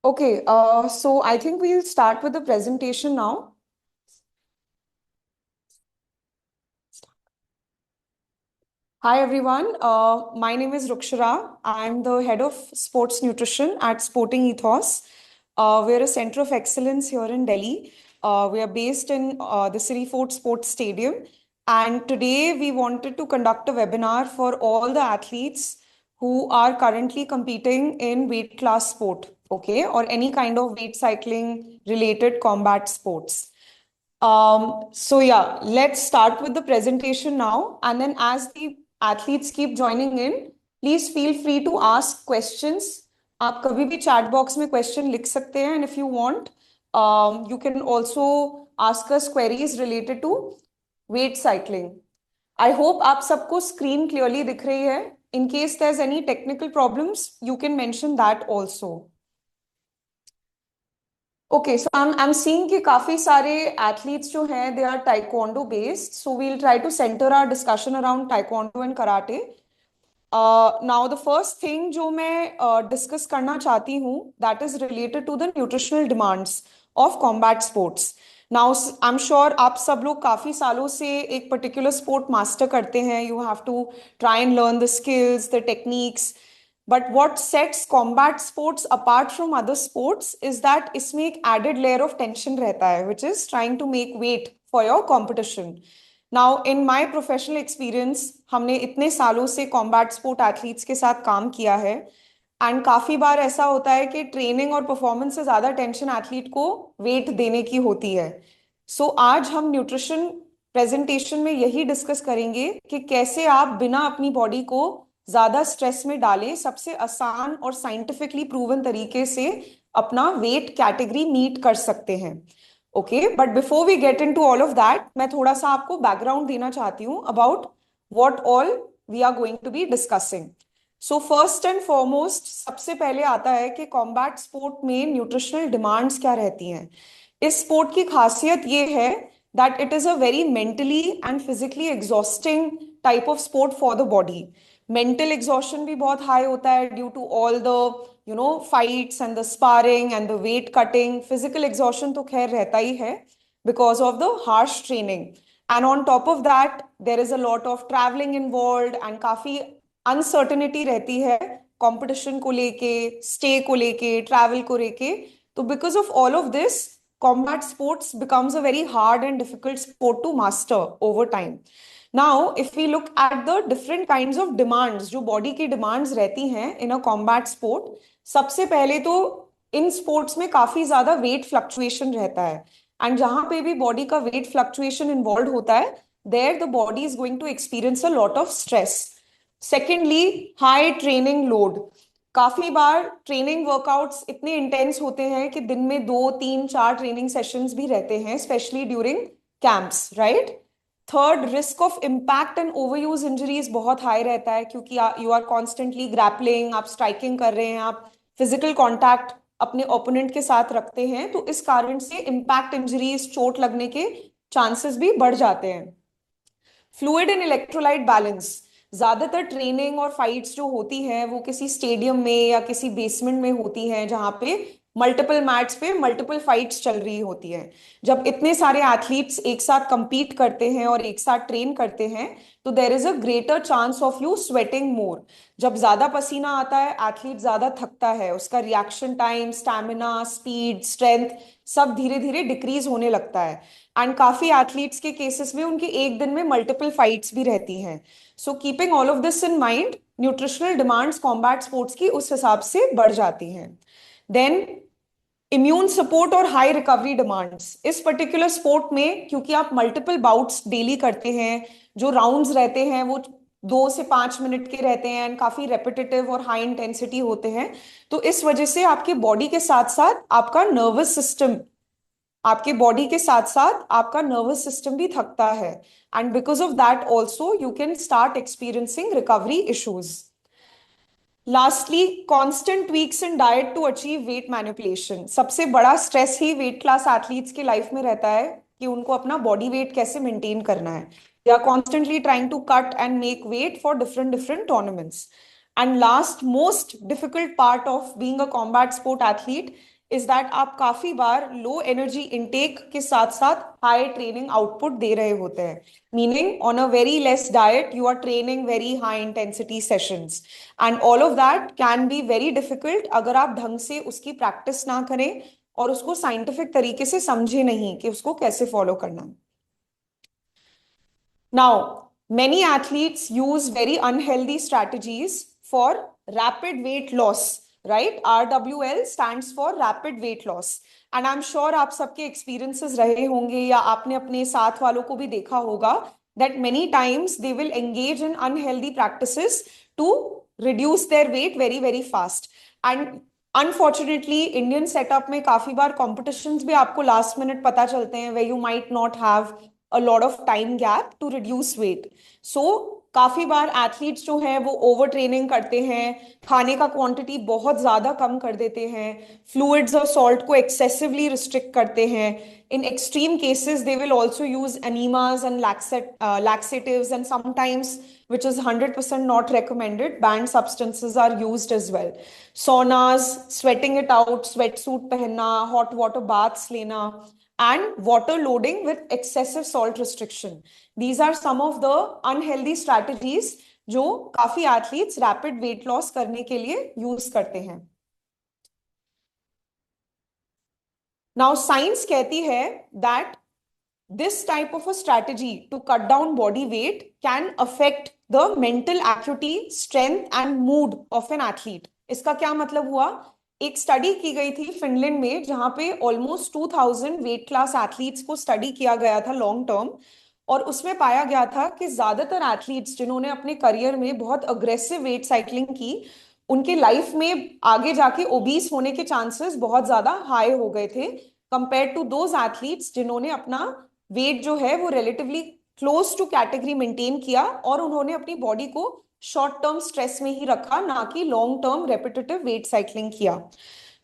Okay, so I think we'll start with the presentation now. Hi everyone, my name is Rukshara. I'm the head of sports nutrition at Sporting Ethos. We're a center of excellence here in Delhi. We are based in the City Fort Sports Stadium. And today we wanted to conduct a webinar for all the athletes who are currently competing in weight class sport, okay, or any kind of weight cycling related combat sports. So yeah, let's start with the presentation now. And then as the athletes keep joining in, please feel free to ask questions. आप कभी भी chat box में question लिख सकते हैं. And if you want, you can also ask us queries related to weight cycling. I hope आप सबको screen clearly दिख रही है. In case there's any technical problems, you can mention that also. Okay, so I'm seeing कि काफी सारे athletes जो हैं they are taekwondo based, so we'll try to center our discussion around taekwondo and karate. Now the first thing जो मैं discuss करना चाहती हूँ that is related to the nutritional demands of combat sports. Now I'm sure आप सब लोग काफी सालों से एक particular sport master करते हैं. You have to try and learn the skills, the techniques. But what sets combat sports apart from other sports is that इसमें एक added layer of tension रहता है, which is trying to make weight for your competition. Now, in my professional experience, हमने इतने सालों से combat sport athletes के साथ काम किया है, एंड काफी बार ऐसा होता है कि ट्रेनिंग और परफॉर्मेंस से ज्यादा टेंशन एथलीट को वेट देने की होती है. सो आज हम न्यूट्रिशन प्रेजेंटेशन में यही डिस्कस करेंगे कि कैसे आप बिना अपनी बॉडी को ज्यादा स्ट्रेस में डालें सबसे आसान और साइंटिफिकली प्रूवन तरीके से अपना वेट कैटेगरी मीट कर सकते हैं. Okay, but before we get into all of that, मैं थोड़ा सा आपको बैकग्राउंड देना चाहती हूँ about what all we are going to be discussing. So first and foremost सबसे पहले आता है कि कॉम्बैट स्पोर्ट में न्यूट्रिशनल डिमांड्स क्या रहती हैं. इस स्पोर्ट की खासियत ये है that it is a very mentally and physically exhausting type of sport for the body. Mental exhaustion भी बहुत हाई होता है due to all the fights and the sparring and the weight cutting. Physical exhaustion तो खैर रहता ही है because of the harsh training. And on top of that there is a lot of travelling involve and काफी uncertainty रहती है competition को लेके, स्टे को लेके, ट्रैवल को लेके. तो because of all of this combat sports becomes a very hard and difficult sport to master over time. Now if we look at the different kinds of demands जो body की demands रहती हैं in a combat sport, सबसे पहले तो इन sports में काफी ज्यादा weight fluctuation रहता है. एंड जहां पे भी बॉडी का weight fluctuation involved होता है, there the body is going to experience a lot of stress. Secondly, high training load. काफी बार ट्रेनिंग वर्कआउट्स इतने इंटेंस होते हैं कि दिन में 2 3 4 ट्रेनिंग सेशंस भी रहते हैं, specially during camps, right. Third, risk of impact and overuse injuries बहुत हाई रहता है क्योंकि यू आर कॉन्स्टेंटली ग्रैपलिंग, आप स्ट्राइकिंग कर रहे हैं, आप फिजिकल कॉन्टैक्ट अपने ओपोनेंट के साथ रखते हैं, तो इस कारण से इम्पैक्ट इंजरीज, चोट लगने के चांसेस भी बढ़ जाते हैं. Fluid and electrolyte balance. ज्यादातर ट्रेनिंग और फाइट्स जो होती हैं वो किसी स्टेडियम में या किसी बेसमेंट में होती हैं जहां पे मल्टीपल मैट्स पे मल्टीपल फाइट्स चल रही होती हैं. जब इतने सारे एथलीट्स एक साथ compete करते हैं और एक साथ ट्रेन करते हैं तो there is a greater chance of you sweating more. जब ज्यादा पसीना आता है एथलीट ज्यादा थकता है, उसका reaction time, stamina, speed, strength सब धीरे धीरे डिक्रीज होने लगता है. एंड काफी एथलीट्स के केसेस में उनके एक दिन में मल्टीपल फाइट्स भी रहती हैं. So keeping all of this in mind, nutritional demands combat sports की उस हिसाब से बढ़ जाती हैं. देन इम्यून सपोर्ट और हाई रिकवरी डिमांड्स. इस पर्टिकुलर स्पोर्ट में क्योंकि आप मल्टीपल बाउट्स डेली करते हैं, जो राउंड्स रहते हैं वो 2 से 5 मिनट के रहते हैं एंड काफी रेपिटेटिव और हाई इंटेंसिटी होते हैं, तो इस वजह से आपके बॉडी के साथ साथ आपका नर्वस सिस्टम, आपके बॉडी के साथ साथ आपका नर्वस सिस्टम भी थकता है. And because of that also you can start experiencing recovery issues. Lastly, constant tweaks in diet to achieve weight manipulation. सबसे बड़ा स्ट्रेस ही वेट क्लास एथलीट्स के लाइफ में रहता है कि उनको अपना बॉडी वेट कैसे मेंटेन करना है. They are constantly trying to cut and make weight for different different tournaments. And last most difficult part of being a combat sport athlete is that आप काफी बार लो एनर्जी इनटेक के साथ साथ high training output दे रहे होते हैं, meaning on a very less diet you are training very high intensity sessions, and all of that can be very difficult अगर आप ढंग से उसकी प्रैक्टिस ना करें और उसको साइंटिफिक तरीके से समझे नहीं कि उसको कैसे फॉलो करना है. Now, many athletes use very unhealthy strategies for rapid weight loss, right? RWL stands for rapid weight loss. And I'm sure आप सबके experiences रहे होंगे या आपने अपने साथ वालों को भी देखा होगा that many times they will engage in unhealthy practices to reduce their weight very, very fast. And unfortunately Indian setup में काफी बार कॉम्पिटिशन्स भी आपको लास्ट मिनट पता चलते हैं where you might not have a lot of time gap to reduce weight. So काफी बार athletes जो हैं वो ओवर ट्रेनिंग करते हैं, खाने का क्वांटिटी बहुत ज्यादा कम कर देते हैं, फ्लूइड्स और सॉल्ट को एक्सेसिवली रिस्ट्रिक्ट करते हैं. In extreme cases, they will also use enemas and laxatives, and sometimes, which is 100% not recommended, banned substances are used as well. Saunas, sweating it out, sweatsuit पहनना, hot water baths लेना, and water loading with excessive salt restriction. These are some of the unhealthy strategies जो काफी athletes rapid weight loss करने के लिए use करते हैं. Now science कहती है that this type of a strategy to cut down body weight can affect the mental acuity, strength and mood of an athlete. इसका क्या मतलब हुआ? एक स्टडी की गई थी फिनलैंड में जहां पे ऑलमोस्ट 2000 वेट क्लास एथलीट्स को स्टडी किया गया था लॉन्ग टर्म, और उसमें पाया गया था कि ज्यादातर एथलीट्स जिन्होंने अपने करियर में बहुत अग्रेसिव वेट साइकिलिंग की, उनके लाइफ में आगे जाके ओबीस होने के चांसेस बहुत ज्यादा हाई हो गए थे कंपेयर टू दोज एथलीट्स जिन्होंने अपना वेट जो है वो relatively close to category maintain किया और उन्होंने अपनी बॉडी को शॉर्ट टर्म स्ट्रेस में ही रखा, ना कि long term repetitive weight cycling किया.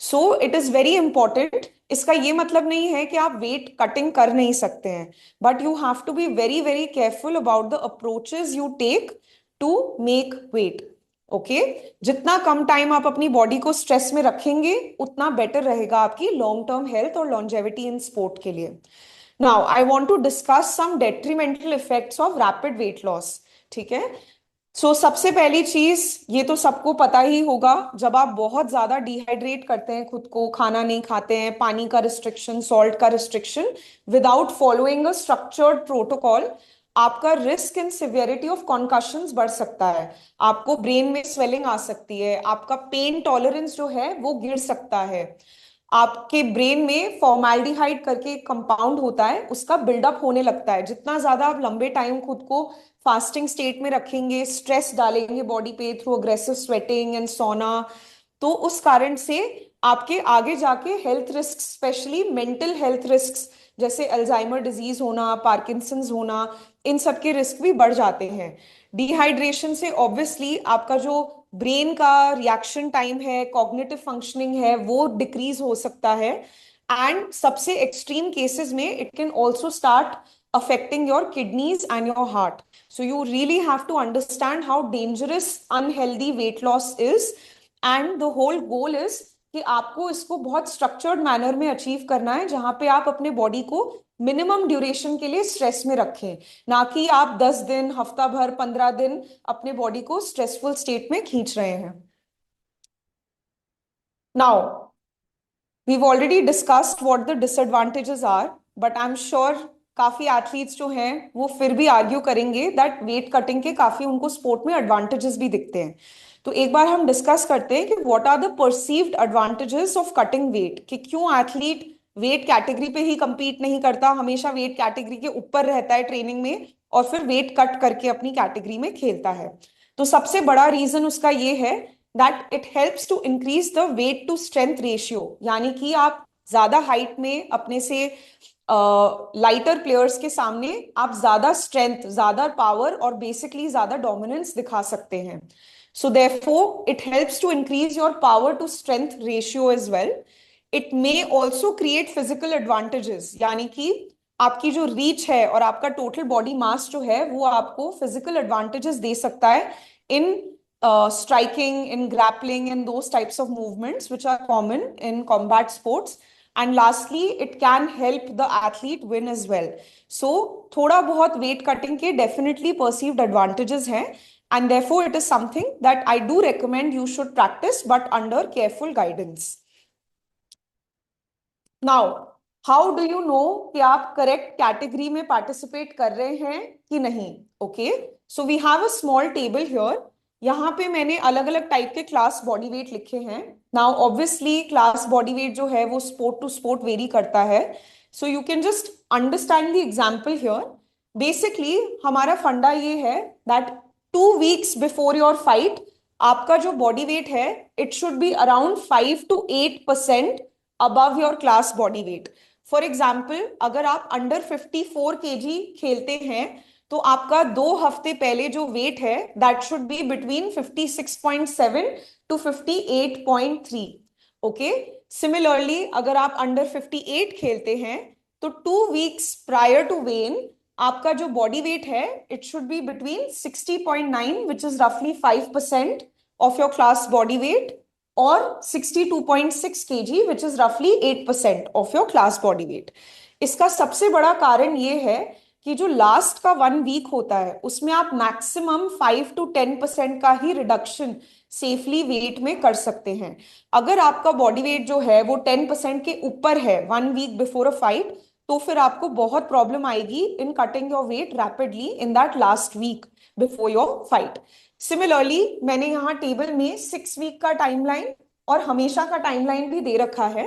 So it is very important. इसका ये मतलब नहीं है कि आप वेट कटिंग कर नहीं सकते हैं, but you have to be very very careful about the approaches you take to make weight. Okay, जितना कम टाइम आप अपनी बॉडी को स्ट्रेस में रखेंगे उतना बेटर रहेगा आपकी लॉन्ग टर्म हेल्थ और लॉन्जेविटी इन स्पोर्ट के लिए. Now I want to discuss some detrimental effects of rapid weight loss. ठीक है, सबसे पहली चीज, ये तो सबको पता ही होगा, जब आप बहुत ज्यादा डिहाइड्रेट करते हैं खुद को, खाना नहीं खाते हैं, पानी का रिस्ट्रिक्शन, सॉल्ट का restriction, without following a structured protocol, आपका रिस्क एंड सिवियरिटी ऑफ कॉन्कशंस बढ़ सकता है. आपको ब्रेन में स्वेलिंग आ सकती है, आपका पेन टॉलरेंस जो है वो गिर सकता है, आपके ब्रेन में फॉर्मेल्डिहाइड करके एक कंपाउंड होता है उसका बिल्डअप होने लगता है. जितना ज्यादा आप लंबे टाइम खुद को फास्टिंग स्टेट में रखेंगे, स्ट्रेस डालेंगे बॉडी पे थ्रू अग्रेसिव स्वेटिंग एंड सोना, तो उस कारण से आपके आगे जाके health risk, specially mental health risk जैसे अल्जाइमर डिजीज होना, पार्किंसंस होना, इन सब के रिस्क भी बढ़ जाते हैं. डिहाइड्रेशन से ऑब्वियसली आपका जो ब्रेन का रिएक्शन टाइम है, कॉग्निटिव फंक्शनिंग है, वो डिक्रीज हो सकता है, एंड सबसे एक्सट्रीम केसेस में it can also start affecting your kidneys and your heart. So you really have to understand how dangerous unhealthy weight loss is, and the whole goal is कि आपको इसको बहुत structured manner में achieve करना है जहां पे आप अपने बॉडी को मिनिमम ड्यूरेशन के लिए स्ट्रेस में रखें, ना कि आप 10 दिन, हफ्ता भर, 15 दिन अपने बॉडी को स्ट्रेसफुल स्टेट में खींच रहे हैं. Now we've already discussed what the disadvantages are, but I'm sure काफी एथलीट्स जो हैं वो फिर भी आर्ग्यू करेंगे दैट वेट कटिंग के काफी उनको स्पोर्ट में एडवांटेजेस भी दिखते हैं. तो एक बार हम डिस्कस करते हैं कि what are the perceived advantages of cutting weight, कि क्यों एथलीट वेट कैटेगरी पे ही compete नहीं करता, हमेशा वेट कैटेगरी के ऊपर रहता है ट्रेनिंग में और फिर वेट कट करके अपनी कैटेगरी में खेलता है. तो सबसे बड़ा रीजन उसका ये है that it helps to increase the weight to strength ratio, यानी कि आप ज्यादा हाइट में अपने से लाइटर प्लेयर्स के सामने आप ज्यादा स्ट्रेंथ, ज्यादा पावर और बेसिकली ज्यादा डोमिनेंस दिखा सकते हैं. So therefore it helps to increase your power to strength ratio as well. It may also create physical advantages, यानी कि आपकी जो रीच है और आपका टोटल बॉडी मास जो है वो आपको फिजिकल एडवांटेजेस दे सकता है इन striking, in grappling, and those types of movements which are common in combat sports. And lastly, it can help the athlete win as well. So, थोड़ा बहुत weight cutting के definitely perceived advantages हैं, and therefore it is something that I do recommend you should practice, but under careful guidance. Now, how do you know कि आप correct category में participate कर रहे हैं कि नहीं? Okay, so we have a small table here. यहाँ पे मैंने अलग अलग टाइप के क्लास बॉडी वेट लिखे हैं. Now obviously class body weight जो है वो स्पोर्ट टू स्पोर्ट वेरी करता है. So you can just understand the example here. Basically हमारा फंडा ये है that 2 weeks before your fight आपका जो बॉडी वेट है it should be around 5 to 8% above your class body weight. For example, अगर आप अंडर 54 kg खेलते हैं तो आपका 2 हफ्ते पहले जो वेट है that should be between 56.7 to 58.3. Okay, similarly अगर आप अंडर 58 खेलते हैं तो 2 weeks प्रायर टू वेन आपका जो बॉडी वेट है it should be between 60.9 which is रफली 5% of your class body wait or 62.6 kg which is roughly 8% of your class body weight. इसका सबसे बड़ा कारण ये है कि जो लास्ट का 1 week होता है उसमें आप मैक्सिमम 5 to 10% का ही रिडक्शन सेफली वेट में कर सकते हैं. अगर आपका बॉडी वेट जो है वो 10% के ऊपर है 1 week बिफोर अ फाइट तो फिर आपको बहुत प्रॉब्लम आएगी in cutting your weight rapidly in that last week before your fight. Similarly मैंने यहाँ टेबल में 6 week का टाइमलाइन और हमेशा का टाइमलाइन भी दे रखा है.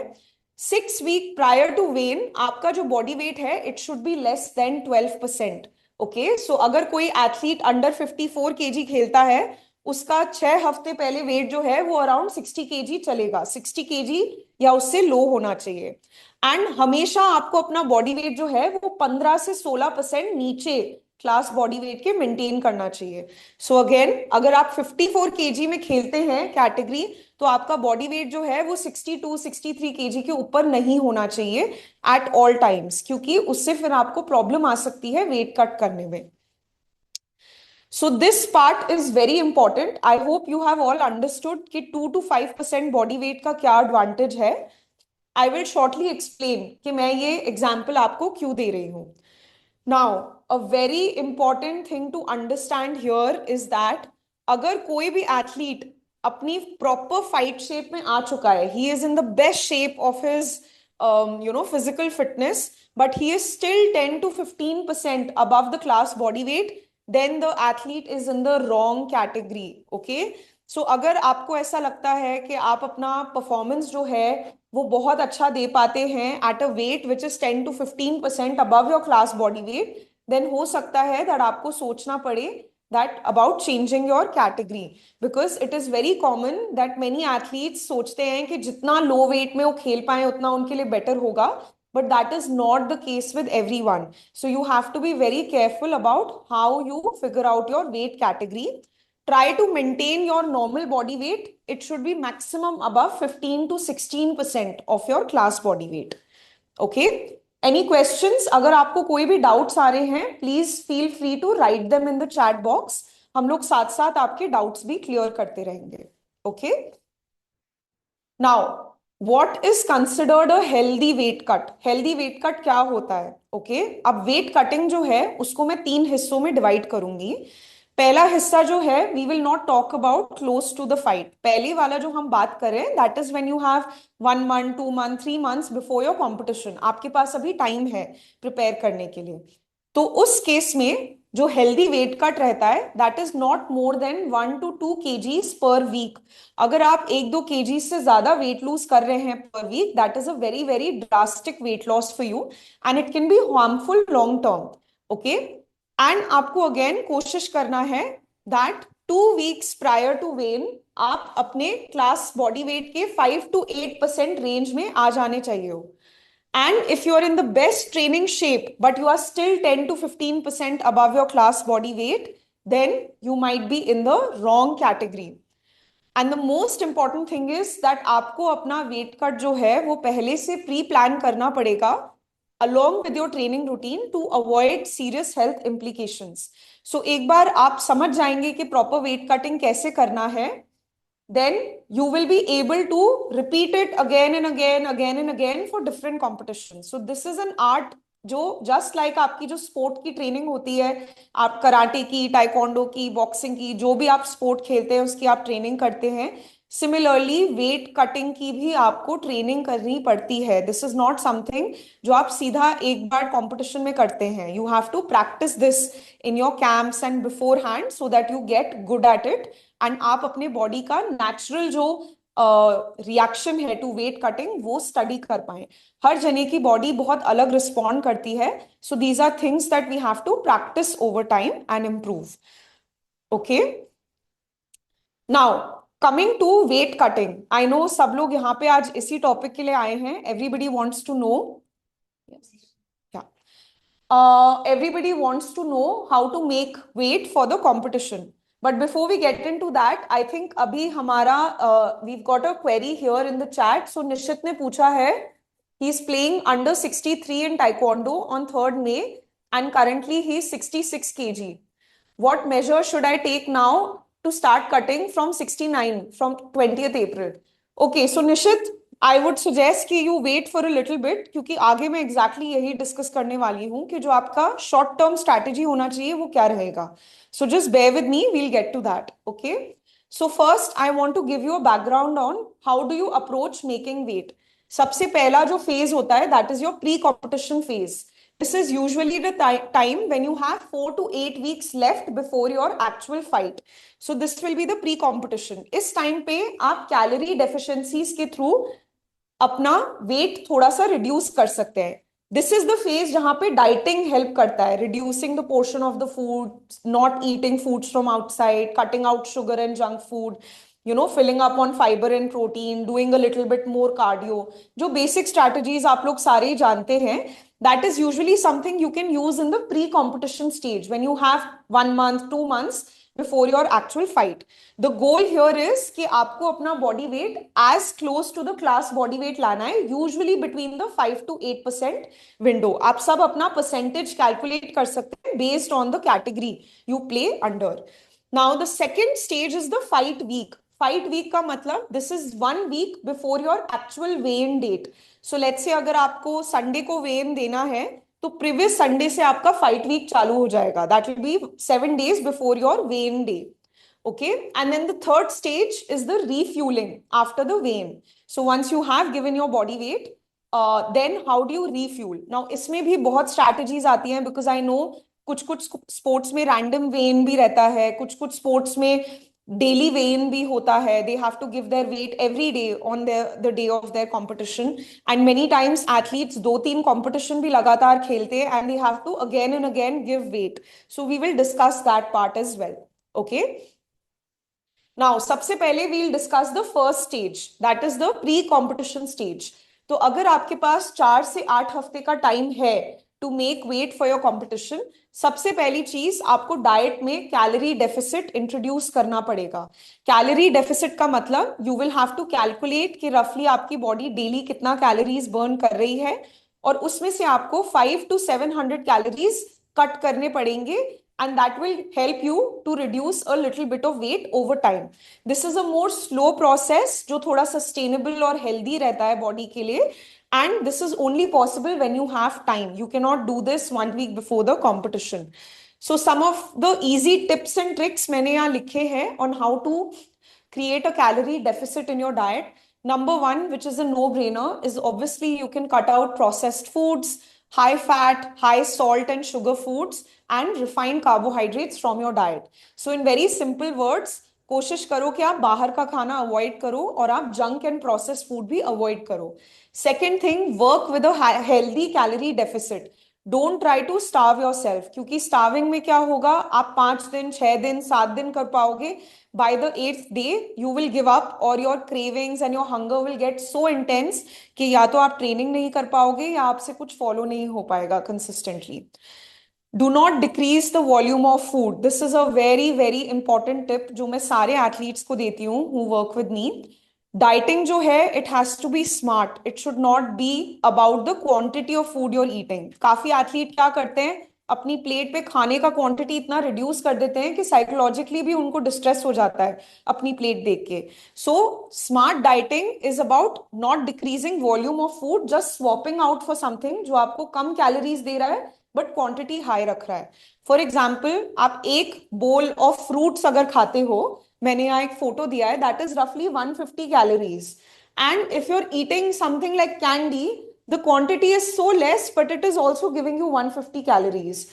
6 week प्रायर टू वेन आपका जो बॉडी वेट है it should be less than 12%. Okay, so अगर कोई एथलीट अंडर 54 kg खेलता है उसका 6 हफ्ते पहले वेट जो है वो अराउंड 60 kg चलेगा. 60 kg या उससे लो होना चाहिए. एंड हमेशा आपको अपना बॉडी वेट जो है वो 15 से 16% नीचे क्लास बॉडी वेट के मेंटेन करना चाहिए. सो अगेन अगर आप 54 kg में खेलते हैं कैटेगरी तो आपका बॉडी वेट जो है वो 62-63 kg के ऊपर नहीं होना चाहिए एट ऑल टाइम्स, क्योंकि उससे फिर आपको प्रॉब्लम आ सकती है वेट कट करने में. So this part is very important. I hope you have all understood कि 2 to 5% body weight का क्या advantage है. I will shortly explain कि मैं ये example आपको क्यों दे रही हूँ. Now, a very important thing to understand here is that अगर कोई भी athlete अपनी proper fight shape में आ चुका है, he is in the best shape of his physical fitness, but he is still 10 to 15% above the class body weight, then the athlete is in the wrong category. Okay, so अगर आपको ऐसा लगता है कि आप अपना परफॉर्मेंस जो है वो बहुत अच्छा दे पाते हैं at a weight which is 10 to 15% above your class body weight, then हो सकता है दैट आपको सोचना पड़े that about changing your category, because it is very common that many athletes सोचते हैं कि जितना लो वेट में वो खेल पाए उतना उनके लिए बेटर होगा. But that is not the case with everyone. So you have to be very careful about how you figure out your weight category. Try to maintain your normal body weight. It should be maximum above 15 to 16% of your class body weight. Okay. Any questions? अगर आपको कोई भी doubts आ रहे हैं, please feel free to write them in the chat box. हम लोग साथ साथ आपके doubts भी clear करते रहेंगे. Okay. Now, what is considered a healthy weight cut? Healthy weight cut क्या होता है? Okay, अब weight cutting जो है उसको मैं 3 हिस्सों में डिवाइड करूंगी. पहला हिस्सा जो है we will not talk about close to the fight. पहले वाला जो हम बात करें that is when you have 1 month, 2 month, 3 months before your competition. आपके पास अभी टाइम है प्रिपेयर करने के लिए. तो उस केस में जो हेल्दी वेट कट रहता है that is not more than 1 to 2 kgs per week. अगर आप 1-2 kg से ज्यादा वेट लूज कर रहे हैं per week that is a very very drastic weight loss for you and it can be harmful long term. Okay, and आपको again कोशिश करना है that 2 weeks prior to when आप अपने क्लास बॉडी वेट के 5 to 8% रेंज में आ जाने चाहिए हो. And if you are in the best training shape, but you are still 10 to 15% above your class body weight, then you might be in the wrong category. And the most important thing is that आपको अपना weight cut जो है वो पहले से pre-plan करना पड़ेगा. along with your training routine to avoid serious health implications. So एक बार आप समझ जाएंगे कि proper weight cutting कैसे करना है, then you will be able to repeat it again and again for different competitions. So this is an art जो just like आपकी जो sport की training होती है, आप कराटे की, taekwondo की, boxing की, जो भी आप sport खेलते हैं उसकी आप training करते हैं, सिमिलरली वेट कटिंग की भी आपको ट्रेनिंग करनी पड़ती है. दिस इज नॉट समथिंग जो आप सीधा एक बार कंपटीशन में करते हैं. You have to practise this in your camps and beforehand so that you get good at it, and आप अपने बॉडी का नेचुरल जो रिएक्शन है टू वेट कटिंग वो स्टडी कर पाए. हर जने की बॉडी बहुत अलग रिस्पॉन्ड करती है. So these are things that we have to practise over time and improve. Okay, now coming to weight cutting, I know सब लोग यहाँ पे आज इसी टॉपिक के लिए आए हैं. Everybody wants to know, everybody wants to know how to make weight for the competition. But before we get into that, I think अभी हमारा we've got a query here in the chat. So निशित ने पूछा है, he is playing under 63 in taekwondo on 3rd May and currently he is 66 kg. What measure should I take now to start cutting from 69 from 20th April? Okay, so Nishit, I would suggest कि you wait for a little bit, क्योंकि आगे मैं exactly यही discuss करने वाली हूँ कि जो आपका short term strategy होना चाहिए वो क्या रहेगा. So just bear with me, we'll get to that. Okay. So first, I want to give you a background on how do you approach making weight. सबसे पहला जो phase होता है, that is your pre-competition phase. This is usually the time when you have 4 to 8 weeks left before your actual fight. So this will be the pre-competition. इस time पे आप calorie deficiencies के through अपना weight थोड़ा सा reduce कर सकते हैं. This is the phase जहाँ पे dieting help करता है, reducing the portion of the food, not eating foods from outside, cutting out sugar and junk food, you know, filling up on fiber and protein, doing a little bit more cardio. जो basic strategies आप लोग सारे जानते हैं, that is usually something you can use in the pre-competition stage when you have 1 month, 2 months before your actual fight. The goal here is कि आपको अपना body weight as close to the class body weight लाना है, usually between the 5 to 8% window. आप सब अपना percentage calculate कर सकते हैं based on the category you play under. Now the second stage is the fight week. Fight week का मतलब this is 1 week before your actual weigh-in date. So let's say अगर आपको Sunday को weigh-in देना है तो प्रीवियस संडे से आपका फाइट वीक चालू हो जाएगा. That will be 7 days before your when day. Okay, and then the third stage is the refueling after the weigh-in. So once you have given your body weight, then how do you refuel? Now इसमें भी बहुत strategies आती हैं because I know कुछ sports में random weigh-in भी रहता है, कुछ sports में daily weigh-in भी होता है. They have to give their weight every day on the day of their competition, and many times athletes 2-3 competition भी लगातार खेलते हैं and they have to again and again give weight. So we will discuss that part as well. Okay. Now सबसे पहले we'll discuss the first stage, that is the pre-competition stage. तो अगर आपके पास 4 से 8 हफ्ते का टाइम है to make weight for your competition, सबसे पहली चीज आपको डाइट में कैलोरी डेफिसिट इंट्रोड्यूस करना पड़ेगा. कैलोरी डेफिसिट का मतलब you will have to calculate कि रफली आपकी बॉडी डेली कितना कैलोरीज बर्न कर रही है और उसमें से आपको 5 to 700 कैलोरीज कट करने पड़ेंगे, and that will help you to reduce a little bit of weight over time. This is a more slow process जो थोड़ा sustainable और healthy रहता है बॉडी के लिए, and this is only possible when you have time. You cannot do this 1 week before the competition. So some of the easy tips and tricks मैंने यहाँ लिखे हैं on how to create a calorie deficit in your diet. Number 1, which is a no-brainer, is obviously you can cut out processed foods, high fat, high salt and sugar foods, and refined carbohydrates from your diet. So in very simple words, कोशिश करो कि आप बाहर का खाना avoid करो और आप जंक एंड प्रोसेस फूड भी अवॉइड करो. Second thing, work with a healthy calorie deficit. Don't try to starve yourself, क्योंकि स्टार्विंग में क्या होगा, आप 5 दिन 6 दिन 7 दिन कर पाओगे. by the 8th day you will give up or your cravings and your hunger will get so intense कि या तो आप ट्रेनिंग नहीं कर पाओगे या आपसे कुछ फॉलो नहीं हो पाएगा consistently. Do not decrease the volume of food. This is a very important tip जो मैं सारे athletes को देती हूँ who work with me. Dieting जो है it has to be smart, it should not be about the quantity of food you're eating. काफी athlete क्या करते हैं, अपनी प्लेट पे खाने का क्वांटिटी इतना रिड्यूस कर देते हैं कि साइकोलॉजिकली भी उनको डिस्ट्रेस हो जाता है अपनी प्लेट देख के। So smart dieting is about not decreasing volume of food, just swapping out for something जो आपको कम कैलोरीज दे रहा है बट क्वांटिटी हाई रख रहा है। फॉर एग्जाम्पल, आप एक बोल ऑफ फ्रूट्स अगर खाते हो, मैंने यहाँ एक फोटो दिया है, दैट इज रफली 150 calories. And if you are eating something like candy, the quantity is so less but it is also giving you 150 calories.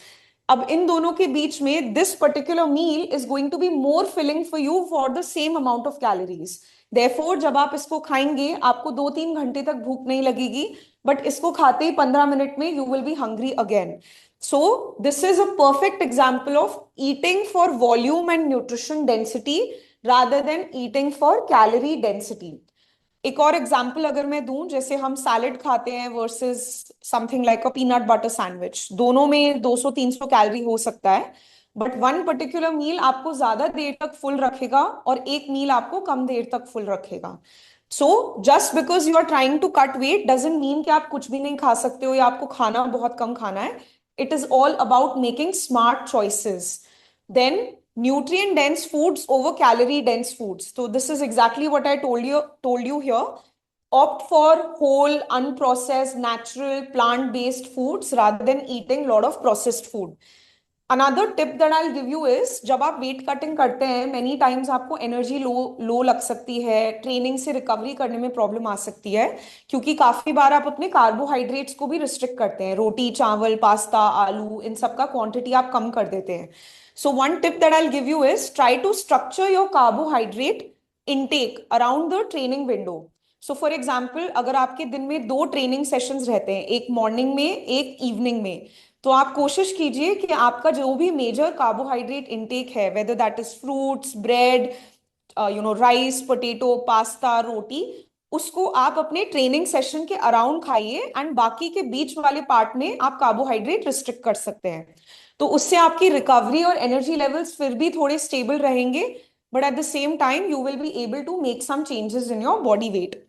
अब इन दोनों के बीच में this particular meal is going to be more filling for you for the same amount of calories. Therefore जब आप इसको खाएंगे आपको 2-3 घंटे तक भूख नहीं लगेगी, बट इसको खाते ही 15 मिनट में you will be hungry again. So this is a perfect example of eating for volume and nutrition density rather than eating for calorie density. एक और एग्जाम्पल अगर मैं दूं, जैसे हम सैलेड खाते हैं versus something like a peanut butter sandwich, दोनों में 200-300 कैलोरी हो सकता है, बट वन पर्टिकुलर मील आपको ज्यादा देर तक फुल रखेगा और एक मील आपको कम देर तक फुल रखेगा। So just because you are trying to cut weight doesn't mean कि आप कुछ भी नहीं खा सकते हो या आपको खाना बहुत कम खाना है। It is all about making smart choices. Then nutrient dense foods over calorie dense foods. So this is exactly what I told you here. Opt for whole, unprocessed, natural, plant-based foods rather than eating a lot of processed food. Another tip that I'll give you is, जब आप wait cutting करते हैं many times आपको energy low लो लग सकती है, training से recovery करने में प्रॉब्लम आ सकती है, क्योंकि काफी बार आप अपने कार्बोहाइड्रेट्स को भी रिस्ट्रिक्ट करते हैं, रोटी चावल पास्ता आलू इन सब का क्वांटिटी आप कम कर देते हैं। So one tip that I give you is try to structure your carbohydrate intake around the training window. So for example, अगर आपके दिन में 2 ट्रेनिंग सेशंस रहते हैं, एक मॉर्निंग में एक इवनिंग में, तो आप कोशिश कीजिए कि आपका जो भी मेजर कार्बोहाइड्रेट इनटेक है, whether that is fruits bread rice potato pasta roti, उसको आप अपने ट्रेनिंग सेशन के अराउंड खाइए एंड बाकी के बीच वाले पार्ट में आप कार्बोहाइड्रेट रिस्ट्रिक्ट कर सकते हैं। तो उससे आपकी रिकवरी और एनर्जी लेवल्स फिर भी थोड़े स्टेबल रहेंगे, but at the same time you will be able to make some changes in your body weight.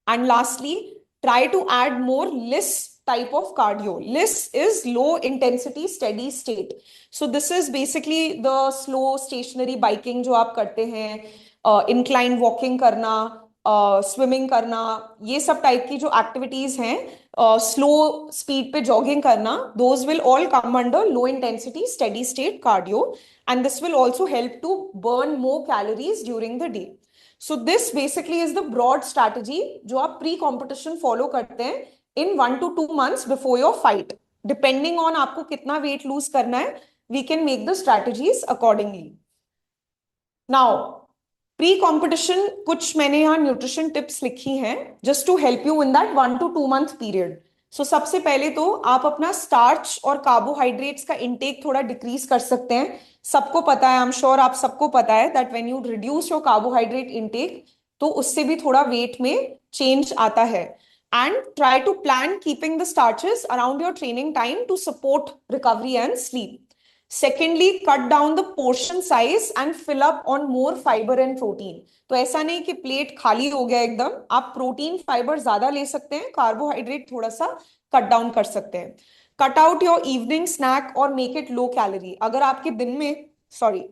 And lastly, try to add more LISS type of cardio. LISS is low intensity steady state. So this is basically the slow stationary biking जो आप करते हैं, incline walking करना, swimming करना, ये सब type की जो एक्टिविटीज हैं, स्लो स्पीड पे जॉगिंग करना, those will all come under low intensity steady state cardio, and this will also help to burn more calories during the day. So this basically is the broad strategy जो आप pre competition follow करते हैं in 1 to 2 months before your fight. Depending on आपको कितना weight lose करना है, we can make the strategies accordingly. Now pre competition कुछ मैंने यहाँ न्यूट्रिशन टिप्स लिखी हैं just to help you in that 1 to 2 month period. सो सबसे पहले तो आप अपना स्टार्च और कार्बोहाइड्रेट्स का इंटेक थोड़ा डिक्रीज कर सकते हैं। सबको पता है, आई एम श्योर आप सबको पता है that when you reduce your carbohydrate intake तो उससे भी थोड़ा वेट में चेंज आता है। And try to plan keeping the starches around your training time to support recovery and sleep. Secondly, cut down the portion size and fill up on more fiber and protein. तो ऐसा नहीं कि plate खाली हो गया एकदम, आप protein fibre ज्यादा ले सकते हैं, कार्बोहाइड्रेट थोड़ा सा कट डाउन कर सकते हैं। Cut out your evening snack और मेक इट लो कैलोरी। अगर आपके दिन में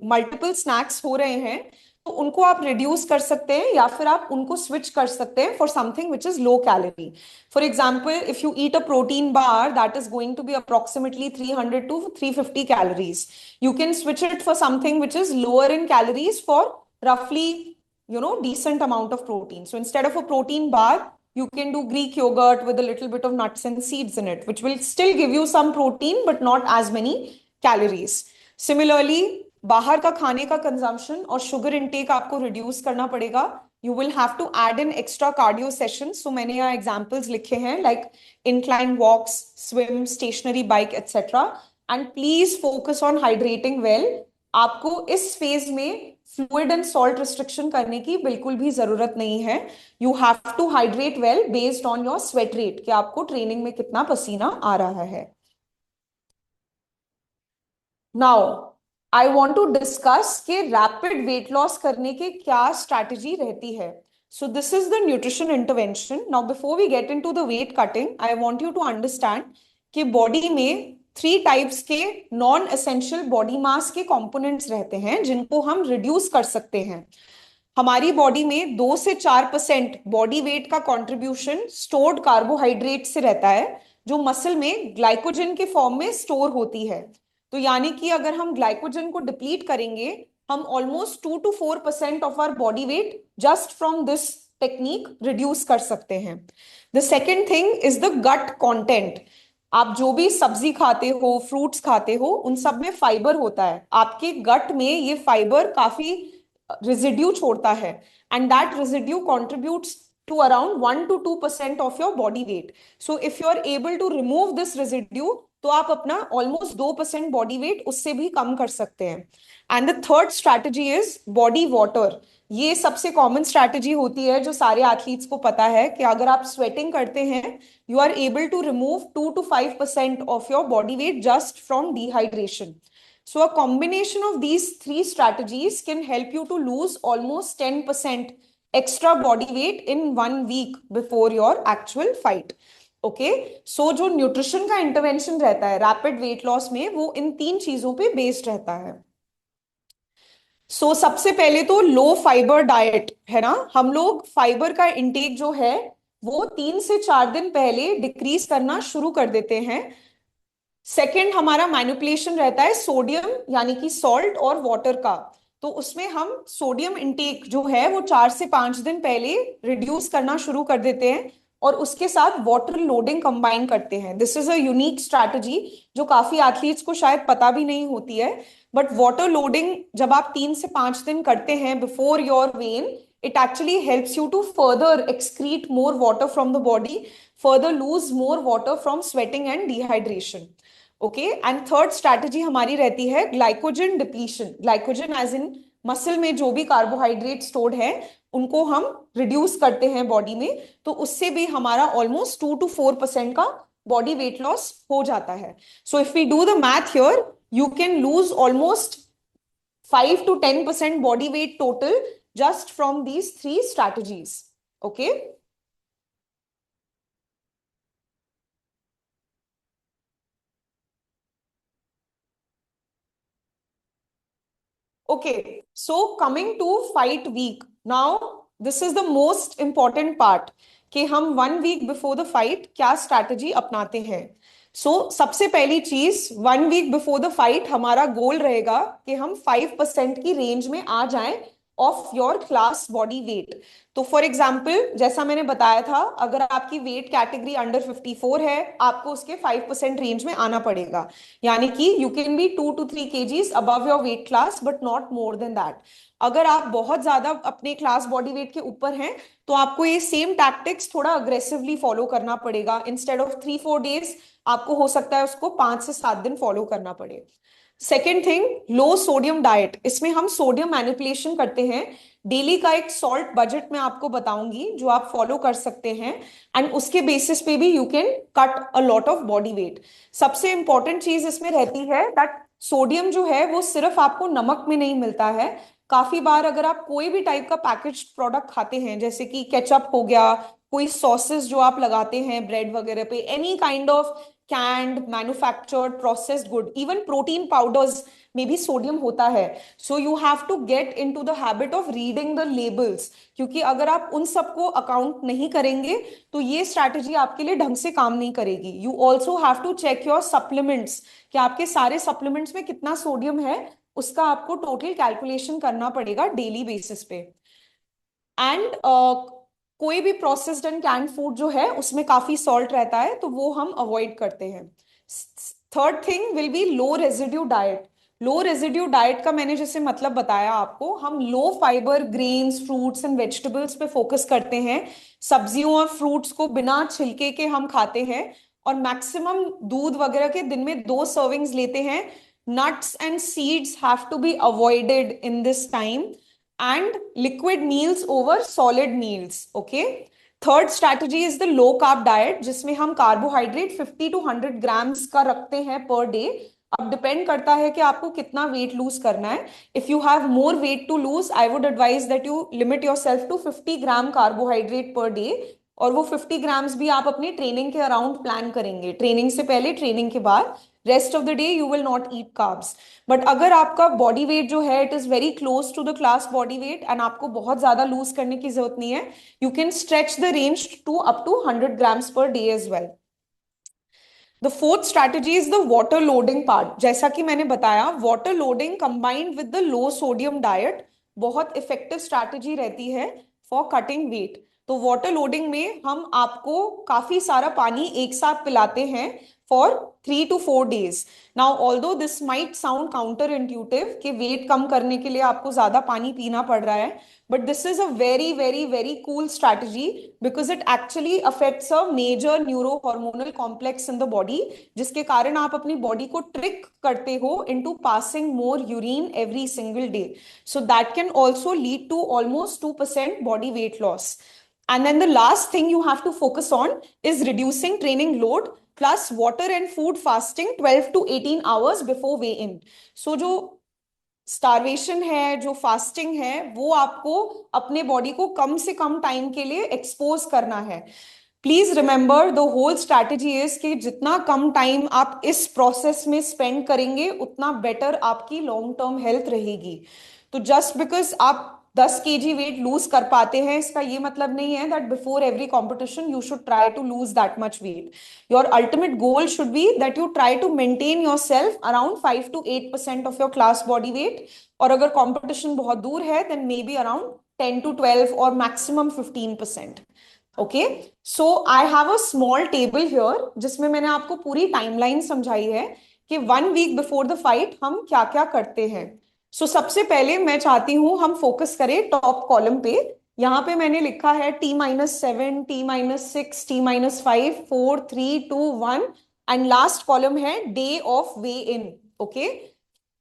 मल्टीपल स्नैक्स हो रहे हैं तो उनको आप रिड्यूस कर सकते हैं या फिर आप उनको स्विच कर सकते हैं for something which is low calorie. For example, if you eat a protein bar that is going to be approximately 300 to 350 calories, you can switch it for something which is lower in calories for roughly, decent amount of protein. So instead of a protein bar, you can do Greek yogurt with a little bit of nuts and seeds in it, which will still give you some protein but not as many calories. Similarly, बाहर का खाने का consumption और sugar intake आपको reduce करना पड़ेगा। You will have to add in extra cardio session. So मैंने यहाँ एग्जांपल्स लिखे हैं like incline walks, swim, stationary bike etcetera. And please focus on hydrating well. आपको इस फेज में फ्लूइड एंड सॉल्ट रिस्ट्रिक्शन करने की बिल्कुल भी जरूरत नहीं है। You have to hydrate well based on your sweat rate कि आपको ट्रेनिंग में कितना पसीना आ रहा है। Now I want to discuss कि रैपिड वेट लॉस करने के क्या स्ट्रैटेजी रहती है। So this is the nutrition intervention. Now, before we get into the weight cutting, I want you to understand कि बॉडी में 3 टाइप्स के नॉन एसेंशियल बॉडी मास के कंपोनेंट्स रहते हैं जिनको हम रिड्यूस कर सकते हैं। हमारी बॉडी में 2 से 4% बॉडी वेट का कंट्रीब्यूशन स्टोर्ड कार्बोहाइड्रेट से रहता है, जो मसल में ग्लाइकोजन के फॉर्म में स्टोर होती है। तो यानी कि अगर हम ग्लाइकोजन को डिप्लीट करेंगे, हम almost 2 to 4% of our body weight just from this technique reduce कर सकते हैं। The second thing is the gut content. आप जो भी सब्जी खाते हो, फ्रूट्स खाते हो, उन सब में फाइबर होता है। आपके गट में ये फाइबर काफी रेजिड्यू छोड़ता है, and that residue contributes to around 1 to 2% of your body weight. So if you are able to remove this residue, तो आप अपना ऑलमोस्ट 2% बॉडी वेट उससे भी कम कर सकते हैं। And the third strategy is body water. ये सबसे कॉमन स्ट्रैटेजी होती है जो सारे एथलीट्स को पता है कि अगर आप स्वेटिंग करते हैं, you are able to remove 2 to 5% of your body weight just from dehydration. So a combination of these 3 strategies can help you to lose almost 10% extra body weight in 1 week before your actual fight. Okay, so जो nutrition का intervention रहता है rapid weight loss में, वो इन 3 चीजों पे based रहता है। सबसे पहले तो लो फाइबर डाइट है ना। हम लोग फाइबर का इंटेक जो है वो 3 से 4 दिन पहले डिक्रीज करना शुरू कर देते हैं। सेकेंड, हमारा मैनिपुलेशन रहता है सोडियम यानी कि सॉल्ट और वाटर का। तो उसमें हम सोडियम इंटेक जो है वो 4 से 5 दिन पहले रिड्यूस करना शुरू कर देते हैं और उसके साथ वाटर लोडिंग कंबाइन करते हैं। This is a unique strategy जो काफी एथलीट्स को शायद पता भी नहीं होती है। बट वाटर लोडिंग जब आप 3 से 5 दिन करते हैं before your when, it actually helps you to further excrete more water from the body, further lose more water from sweating and dehydration. Okay, and third strategy हमारी रहती है glycogen depletion. Glycogen as in muscle में जो भी carbohydrate stored है उनको हम reduce करते हैं बॉडी में, तो उससे भी हमारा ऑलमोस्ट 2 to 4% का बॉडी वेट लॉस हो जाता है। So if we do the math here, you can lose almost 5 to 10% body weight total just from these 3 strategies. Okay. Okay, so coming to fight week. Now, this is the most important part कि हम 1 week before the fight क्या strategy अपनाते हैं। सबसे पहली चीज, 1 week before the fight हमारा गोल रहेगा कि हम 5% की रेंज में आ जाएं of your class body wait. तो फॉर एग्जाम्पल, जैसा मैंने बताया था, अगर आपकी वेट कैटेगरी अंडर 54 है, आपको उसके 5% रेंज में आना पड़ेगा। यानी कि you can be 2 to 3 kgs above your weight class but not more then that. अगर आप बहुत ज्यादा अपने क्लास बॉडी वेट के ऊपर हैं तो आपको ये सेम टैक्टिक्स थोड़ा अग्रेसिवली फॉलो करना पड़ेगा। इंस्टेड ऑफ 3-4 डेज आपको हो सकता है उसको 5 से 7 दिन फॉलो करना पड़े। सेकेंड थिंग, लो सोडियम डाइट। इसमें हम सोडियम मैनिपुलेशन करते हैं। डेली का एक सॉल्ट बजट मैं आपको बताऊंगी जो आप फॉलो कर सकते हैं, एंड उसके बेसिस पे भी you can cut a lot of body wait. सबसे इंपॉर्टेंट चीज इसमें रहती है दैट सोडियम जो है वो सिर्फ आपको नमक में नहीं मिलता है। काफी बार अगर आप कोई भी टाइप का पैकेज्ड प्रोडक्ट खाते हैं, जैसे कि केचप हो गया, कोई सॉसेस जो आप लगाते हैं ब्रेड वगैरह पे, any kind of canned, manufactured, processed good, even protein powders में भी सोडियम होता है। So you have to get into the habit of reading the labels, क्योंकि अगर आप उन सबको अकाउंट नहीं करेंगे तो ये स्ट्रैटेजी आपके लिए ढंग से काम नहीं करेगी। You also have to check your supplements, कि आपके सारे सप्लीमेंट्स में कितना सोडियम है, उसका आपको टोटल कैलकुलेशन करना पड़ेगा डेली बेसिस पे। एंड कोई भी प्रोसेस्ड एंड कैंड फूड जो है उसमें काफी सॉल्ट रहता है, तो वो हम अवॉइड करते हैं। Third thing will be low residue diet. Low residue diet का मैंने जैसे मतलब बताया आपको, हम low fibre grains, fruits and vegetables पे फोकस करते हैं। सब्जियों और फ्रूट्स को बिना छिलके के हम खाते हैं, और मैक्सिमम दूध वगैरह के दिन में 2 सर्विंग्स लेते हैं। Nuts and seeds have to be avoided in this time, and liquid meals over solid meals. Okay, third strategy is the low carb diet, जिसमें हम कार्बोहाइड्रेट 50 to 100 ग्राम्स का रखते हैं पर डे। अब डिपेंड करता है कि आपको कितना वेट लूज करना है. If you have more weight to lose, I would advise that you limit yourself to 50 gram carbohydrate per day. और वो 50 ग्राम्स भी आप अपनी ट्रेनिंग के अराउंड प्लान करेंगे, ट्रेनिंग से पहले, ट्रेनिंग के बाद. Rest of the day you will not eat carbs. But अगर आपका बॉडी वेट जो है it is very close to the class body weight and आपको बहुत ज्यादा लूज करने की जरूरत नहीं है, you can stretch the range to up to 100 grams per day as well. The fourth strategy is the water loading part. जैसा कि मैंने बताया, water loading combined with the low sodium diet बहुत इफेक्टिव स्ट्रैटेजी रहती है for cutting wait. तो water loading में हम आपको काफी सारा पानी एक साथ पिलाते हैं for 3 to 4 days. Now although this might sound counter intuitive कि वेट कम करने के लिए आपको ज्यादा पानी पीना पड़ रहा है, but this is a very very very cool strategy because it actually affects a major neuro hormonal complex in the body, जिसके कारण आप अपनी बॉडी को ट्रिक करते हो into passing more urine every single day. So that can also lead to almost 2% body weight loss. And then the last thing you have to focus on is reducing training load plus water and food fasting 12 to 18 hours before weigh in. So जो starvation है, जो fasting है, वो आपको अपने body को कम से कम time के लिए एक्सपोज करना है. Please remember the whole strategy is कि जितना कम टाइम आप इस प्रोसेस में स्पेंड करेंगे उतना बेटर आपकी लॉन्ग टर्म हेल्थ रहेगी. तो जस्ट बिकॉज आप 10 kg वेट लूज कर पाते हैं, इसका ये मतलब नहीं है that before every competition you should try to lose that much weight. Your ultimate goal should be that you try to maintain yourself around 5 to 8% of your class body weight. और अगर competition बहुत दूर है then maybe around 10 to 12 और maximum 15%. Okay, so I have a small table here जिसमें मैंने आपको पूरी टाइमलाइन समझाई है कि 1 week बिफोर द फाइट हम क्या क्या करते हैं. सो सबसे पहले मैं चाहती हूं हम फोकस करें टॉप कॉलम पे. यहां पे मैंने लिखा है T-7, T-6, T-5, 4, 3, 2, 1 and last column है day of weigh in. Okay,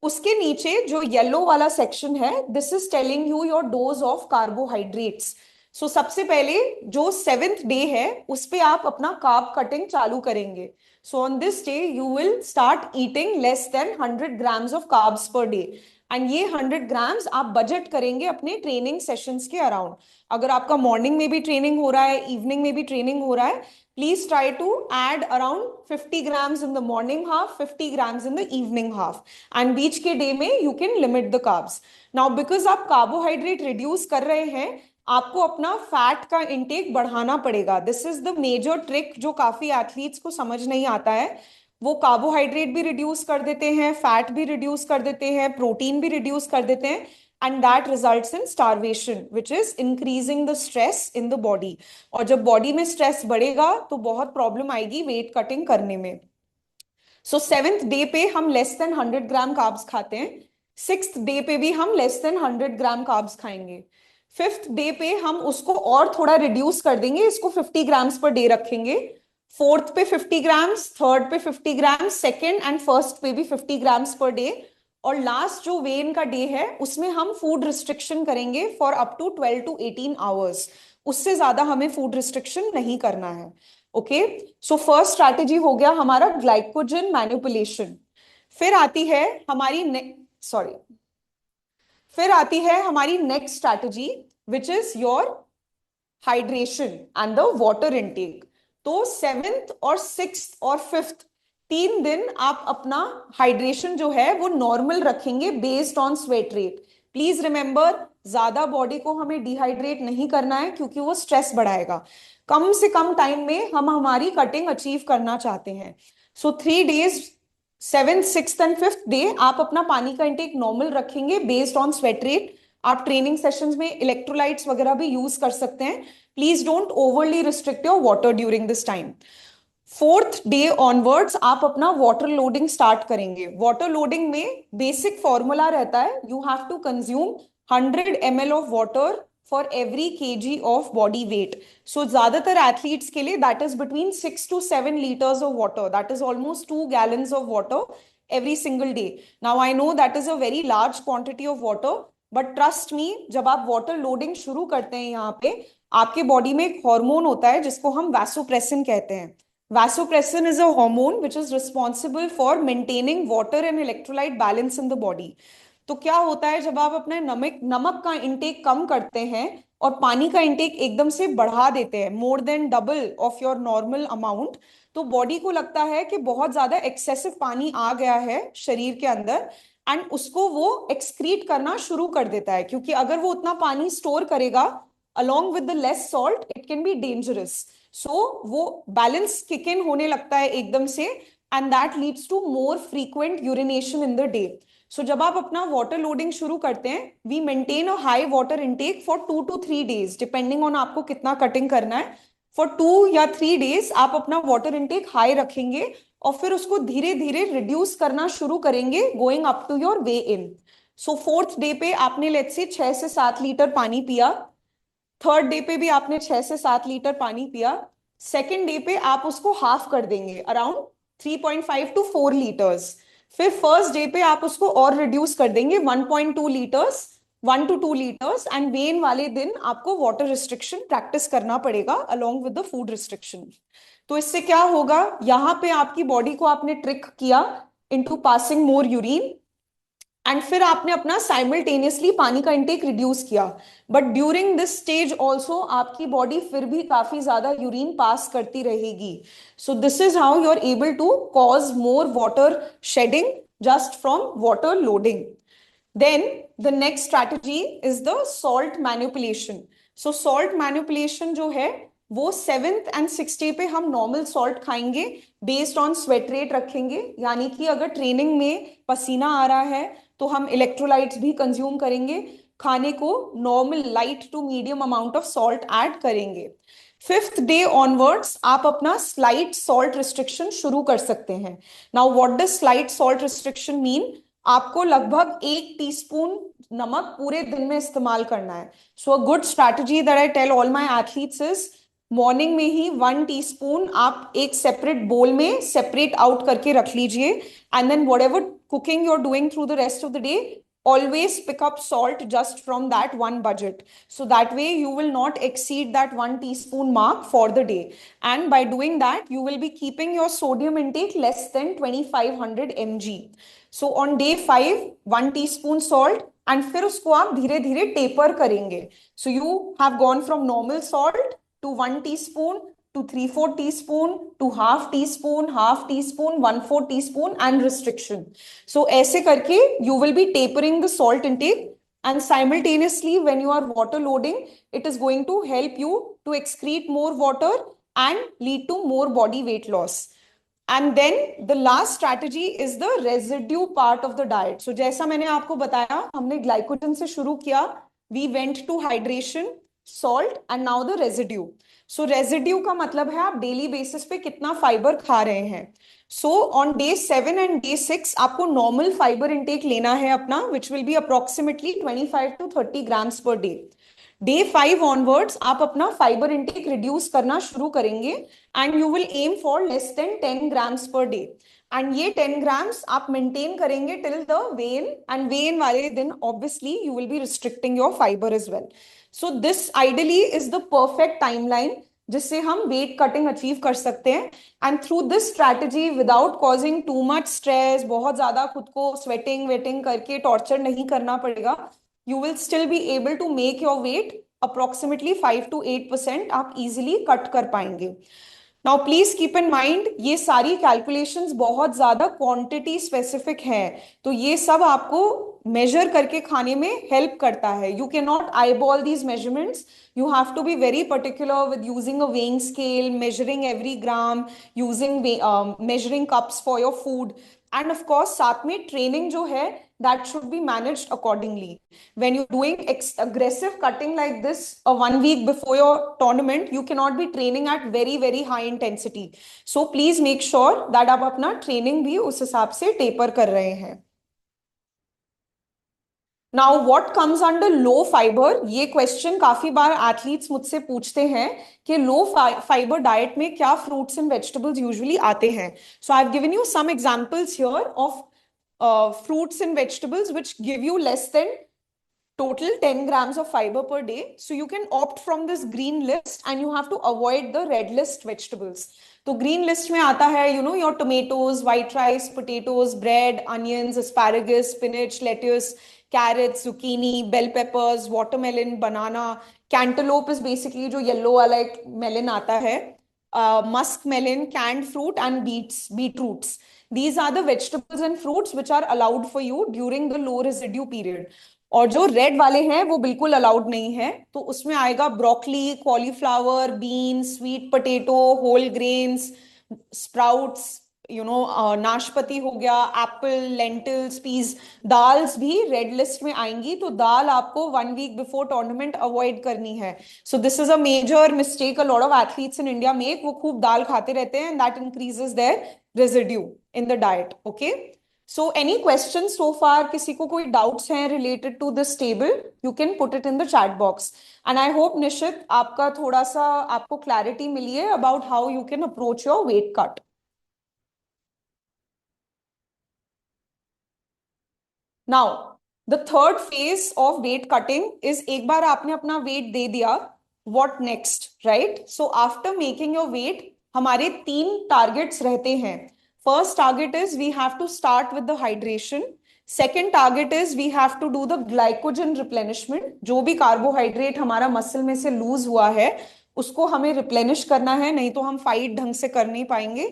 उसके नीचे जो येलो वाला सेक्शन है this is telling you your dose of carbohydrates. So सबसे पहले जो 7th डे है उस पे आप अपना कार्ब कटिंग चालू करेंगे. So on this day you will start eating less than 100 grams of carbs पर डे. एंड ये 100 ग्राम्स आप बजट करेंगे अपने ट्रेनिंग सेशंस के अराउंड. अगर आपका मॉर्निंग में भी ट्रेनिंग हो रहा है, इवनिंग में भी ट्रेनिंग हो रहा है, please try to add around 50 grams in the morning half, 50 grams in the evening half. And बीच के डे में you can limit the carbs. Now because आप कार्बोहाइड्रेट रिड्यूस कर रहे हैं, आपको अपना फैट का इंटेक बढ़ाना पड़ेगा. This is the major trick जो काफी एथलीट्स को समझ नहीं आता है. वो कार्बोहाइड्रेट भी रिड्यूस कर देते हैं, फैट भी रिड्यूस कर देते हैं, प्रोटीन भी रिड्यूस कर देते हैं, and that results in starvation which is increasing the stress in the body. और जब बॉडी में स्ट्रेस बढ़ेगा तो बहुत प्रॉब्लम आएगी वेट कटिंग करने में. सो 7th डे पे हम लेस देन 100 ग्राम कार्ब्स खाते हैं. 6th डे पे भी हम लेस देन 100 ग्राम कार्ब्स खाएंगे. 5th डे पे हम उसको और थोड़ा रिड्यूस कर देंगे, इसको 50 ग्राम्स पर डे रखेंगे. 4th पे 50 ग्राम्स, 3rd पे 50 ग्राम्स, 2nd एंड 1st पे भी 50 ग्राम्स पर डे. और लास्ट जो वेन का डे है उसमें हम फूड रिस्ट्रिक्शन करेंगे for up to 12 to 18 hours. उससे ज्यादा हमें फूड रिस्ट्रिक्शन नहीं करना है. ओके, सो फर्स्ट स्ट्रैटेजी हो गया हमारा ग्लाइकोजन मैनिपुलेशन. फिर आती है हमारी next strategy which is your hydration and the water intake. तो 7th और 6th और 5th 3 दिन आप अपना हाइड्रेशन जो है वो नॉर्मल रखेंगे based on sweat rate. Please remember, ज्यादा बॉडी को हमें डिहाइड्रेट नहीं करना है क्योंकि वो स्ट्रेस बढ़ाएगा. कम से कम टाइम में हम हमारी कटिंग अचीव करना चाहते हैं. सो 3 days 7th, 6th and 5th day आप अपना पानी का इंटेक नॉर्मल रखेंगे बेस्ड ऑन स्वेट रेट. आप ट्रेनिंग सेशंस में इलेक्ट्रोलाइट्स वगैरह भी यूज कर सकते हैं. Please don't overly restrict your water during this time. 4th day onwards आप अपना वाटर लोडिंग स्टार्ट करेंगे. वाटर लोडिंग में बेसिक फॉर्मूला रहता है, you have to consume 100 ml of water for every kg of body weight. So ज्यादातर athletes के लिए that is between 6 to 7 liters of water, that is almost 2 gallons of water every single day. Now I know that is a very large quantity of water, but trust me, जब आप water लोडिंग शुरू करते हैं यहाँ पे आपके body में एक हार्मोन होता है जिसको हम वैसोप्रेसिन कहते हैं. Vasopressin is a hormone which is responsible for maintaining water and electrolyte balance in the body. तो क्या होता है जब आप अपने नमक नमक का इंटेक कम करते हैं और पानी का इंटेक एकदम से बढ़ा देते हैं, more than double of your normal amount, तो बॉडी को लगता है कि बहुत ज्यादा एक्सेसिव पानी आ गया है शरीर के अंदर, एंड उसको वो एक्सक्रीट करना शुरू कर देता है, क्योंकि अगर वो उतना पानी स्टोर करेगा along with the less salt it can be dangerous. So वो बैलेंस किक इन होने लगता है एकदम से, and that leads to more frequent urination in the day. So जब आप अपना वाटर लोडिंग शुरू करते हैं, we maintain a high water intake for 2 to 3 days depending on आपको कितना कटिंग करना है. फॉर 2 या 3 days आप अपना वाटर इनटेक हाई रखेंगे और फिर उसको धीरे धीरे रिड्यूस करना शुरू करेंगे going up to your weigh in. So 4th day पे आपने लेट्स से 6 से 7 लीटर पानी पिया, 3rd डे पे भी आपने 6 से 7 लीटर पानी पिया, 2nd डे पे आप उसको हाफ कर देंगे अराउंड 3.5 to 4 लीटर्स. फिर 1st डे पे आप उसको और रिड्यूस कर देंगे 1.2 litres, 1 to 2 litres, and weigh in वाले दिन आपको वाटर रिस्ट्रिक्शन प्रैक्टिस करना पड़ेगा along with the food restriction. तो इससे क्या होगा, यहाँ पे आपकी बॉडी को आपने ट्रिक किया into passing more urine, and फिर आपने अपना साइमल्टेनियसली पानी का इंटेक रिड्यूस किया, but during this stage also आपकी बॉडी फिर भी काफी ज्यादा यूरिन पास करती रहेगी. So this is how you are able to cause more water shedding just from water loading. Then the next strategy is the salt manipulation. So salt manipulation जो है वो 7th and 6th डे पे हम normal salt खाएंगे based on sweat rate रखेंगे, यानी कि अगर ट्रेनिंग में पसीना आ रहा है तो हम इलेक्ट्रोलाइट्स भी कंज्यूम करेंगे, खाने को normal light to medium amount of salt add करेंगे. 5th डे ऑनवर्ड्स आप अपना स्लाइट सॉल्ट रिस्ट्रिक्शन शुरू कर सकते हैं. Now what does slight salt restriction mean? आपको लगभग 1 टीस्पून नमक पूरे दिन में इस्तेमाल करना है. So a good strategy that I tell all my athletes is morning में ही 1 टीस्पून आप एक सेपरेट बोल में सेपरेट आउट करके रख लीजिए, and then whatever cooking you are doing through the rest of the day, always pick up salt just from that one budget. So that way you will not exceed that 1 teaspoon mark for the day, and by doing that you will be keeping your sodium intake less than 2500 mg. So on day 5 1 teaspoon salt, and फिर उसको आप धीरे धीरे taper करेंगे. So you have gone from normal salt to 1 teaspoon to 3/4 teaspoon to half teaspoon, 1/4 teaspoon, and restriction. So ऐसे करके you will be tapering the salt intake, and simultaneously when you are water loading it is going to help you to excrete more water and lead to more body weight loss. And then the last strategy is the residue part of the diet. So जैसा मैंने आपको बताया, हमने glycogen से शुरू किया, we went to hydration, salt, and now the residue. So residue का मतलब है आप डेली बेसिस पे कितना फाइबर खा रहे हैं. So on day 7 and day 6 आपको नॉर्मल फाइबर इंटेक लेना है अपना, which will be approximately 25 to 30 grams per day. Day 5 onwards आप अपना फाइबर इंटेक रिड्यूस करना शुरू करेंगे, and you will aim for less than 10 grams per day, and ये 10 ग्राम्स आप मेंटेन करेंगे till the weigh in, and weigh in वाले दिन obviously you will be restricting your fibre as well. So this ideally is the perfect timeline जिससे हम weight cutting achieve कर सकते हैं, and through this strategy without causing too much stress, बहुत ज्यादा खुद को स्वेटिंग वेटिंग करके टॉर्चर नहीं करना पड़ेगा, you will still be able to make your weight approximately 5 to 8% आप easily cut कर पाएंगे. Now please keep in mind ये सारी calculations बहुत ज्यादा quantity specific हैं, तो ये सब आपको measure करके खाने में help करता है. You cannot eyeball these measurements. You have to be very particular with using a weighing scale, measuring every gram, using measuring cups for your food. And of course साथ में training जो है that should be managed accordingly. When you're doing aggressive cutting like this 1 week before your tournament, you cannot be training at very very high intensity. So please make sure that आप अपना training भी उस हिसाब से taper कर रहे हैं. Now what comes under low fiber? ये question काफी बार athletes मुझसे पूछते हैं कि low fiber diet में क्या fruits and vegetables usually आते हैं. So I've given you some examples here of fruits and vegetables which give you less than total 10 grams of fiber per day. So you can opt from this green list and you have to avoid the red list vegetables. तो green list में आता है, your tomatoes, white rice, potatoes, bread, onions, asparagus, spinach, lettuce, carrots, zucchini, bell peppers, watermelon, banana. Cantaloupe is basically जो yellow वाला एक melon आता है. Musk melon, canned fruit, and beetroots. These are the vegetables and fruits which are allowed for you during the low residue period. और जो red वाले हैं वो बिल्कुल अलाउड नहीं है. तो उसमें आएगा broccoli, cauliflower, beans, sweet potato, whole grains, sprouts, नाशपाती हो गया, एप्पल, लेंटिल्स, पीस. दाल्स भी रेड लिस्ट में आएंगी. तो दाल आपको 1 वीक बिफोर टूर्नामेंट अवॉइड करनी है. So this is a major mistake a lot of athletes in India make. वो खूब दाल खाते रहते हैं and that increases their residue in the diet. Okay. So any questions so far? किसी को कोई doubts हैं related to this table? You can put it in the chat box. And I hope निशित आपका थोड़ा सा आपको clarity मिली है about how you can approach your weight cut. Now, the third phase of weight cutting is एक बार आपने अपना weight दे दिया, what next, right? So after making your weight, हमारे 3 targets रहते हैं. First target is we have to start with the hydration. Second target is we have to do the glycogen replenishment. जो भी carbohydrate हमारा muscle में से loose हुआ है उसको हमें रिप्लेनिश करना है, नहीं तो हम फाइट ढंग से कर नहीं पाएंगे.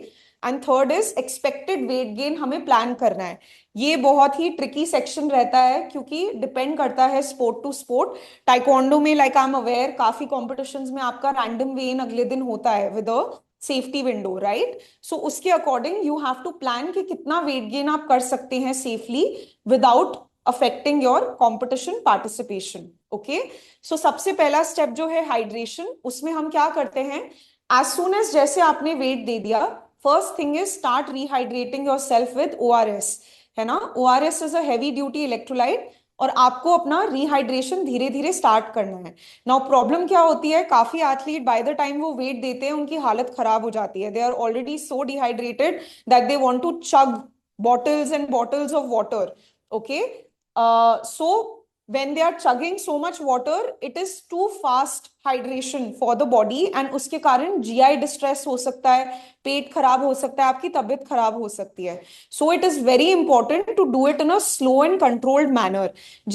And third is expected weight gain हमें प्लान करना है. ये बहुत ही ट्रिकी सेक्शन रहता है क्योंकि डिपेंड करता है स्पोर्ट टू स्पोर्ट. टाइकोंडो में लाइक आई एम अवेयर काफी कॉम्पिटिशन्स में आपका रैंडम वेन अगले दिन होता है with a safety window, right? So उसके according you have to plan कि कितना वेट गेन आप कर सकते हैं safely without affecting your competition participation. Okay. So सबसे पहला स्टेप जो है हाइड्रेशन, उसमें हम क्या करते हैं, एज सुन एज जैसे आपने वेट दे दिया, first thing is start rehydrating your self with ORS. है ना? ORS is a heavy duty electrolyte और आपको अपना रिहाइड्रेशन धीरे धीरे स्टार्ट करना है. नाउ प्रॉब्लम क्या होती है, काफी एथलीट बाय द टाइम वो वेट देते हैं उनकी हालत खराब हो जाती है. They are already so dehydrated that they want to chug bottles and bottles of water. Okay. So when they are chugging so much water, it is too fast hydration for the body and उसके कारण GI distress हो सकता है, पेट खराब हो सकता है, आपकी तबीयत खराब हो सकती है. So it is very important to do it in a slow and controlled manner.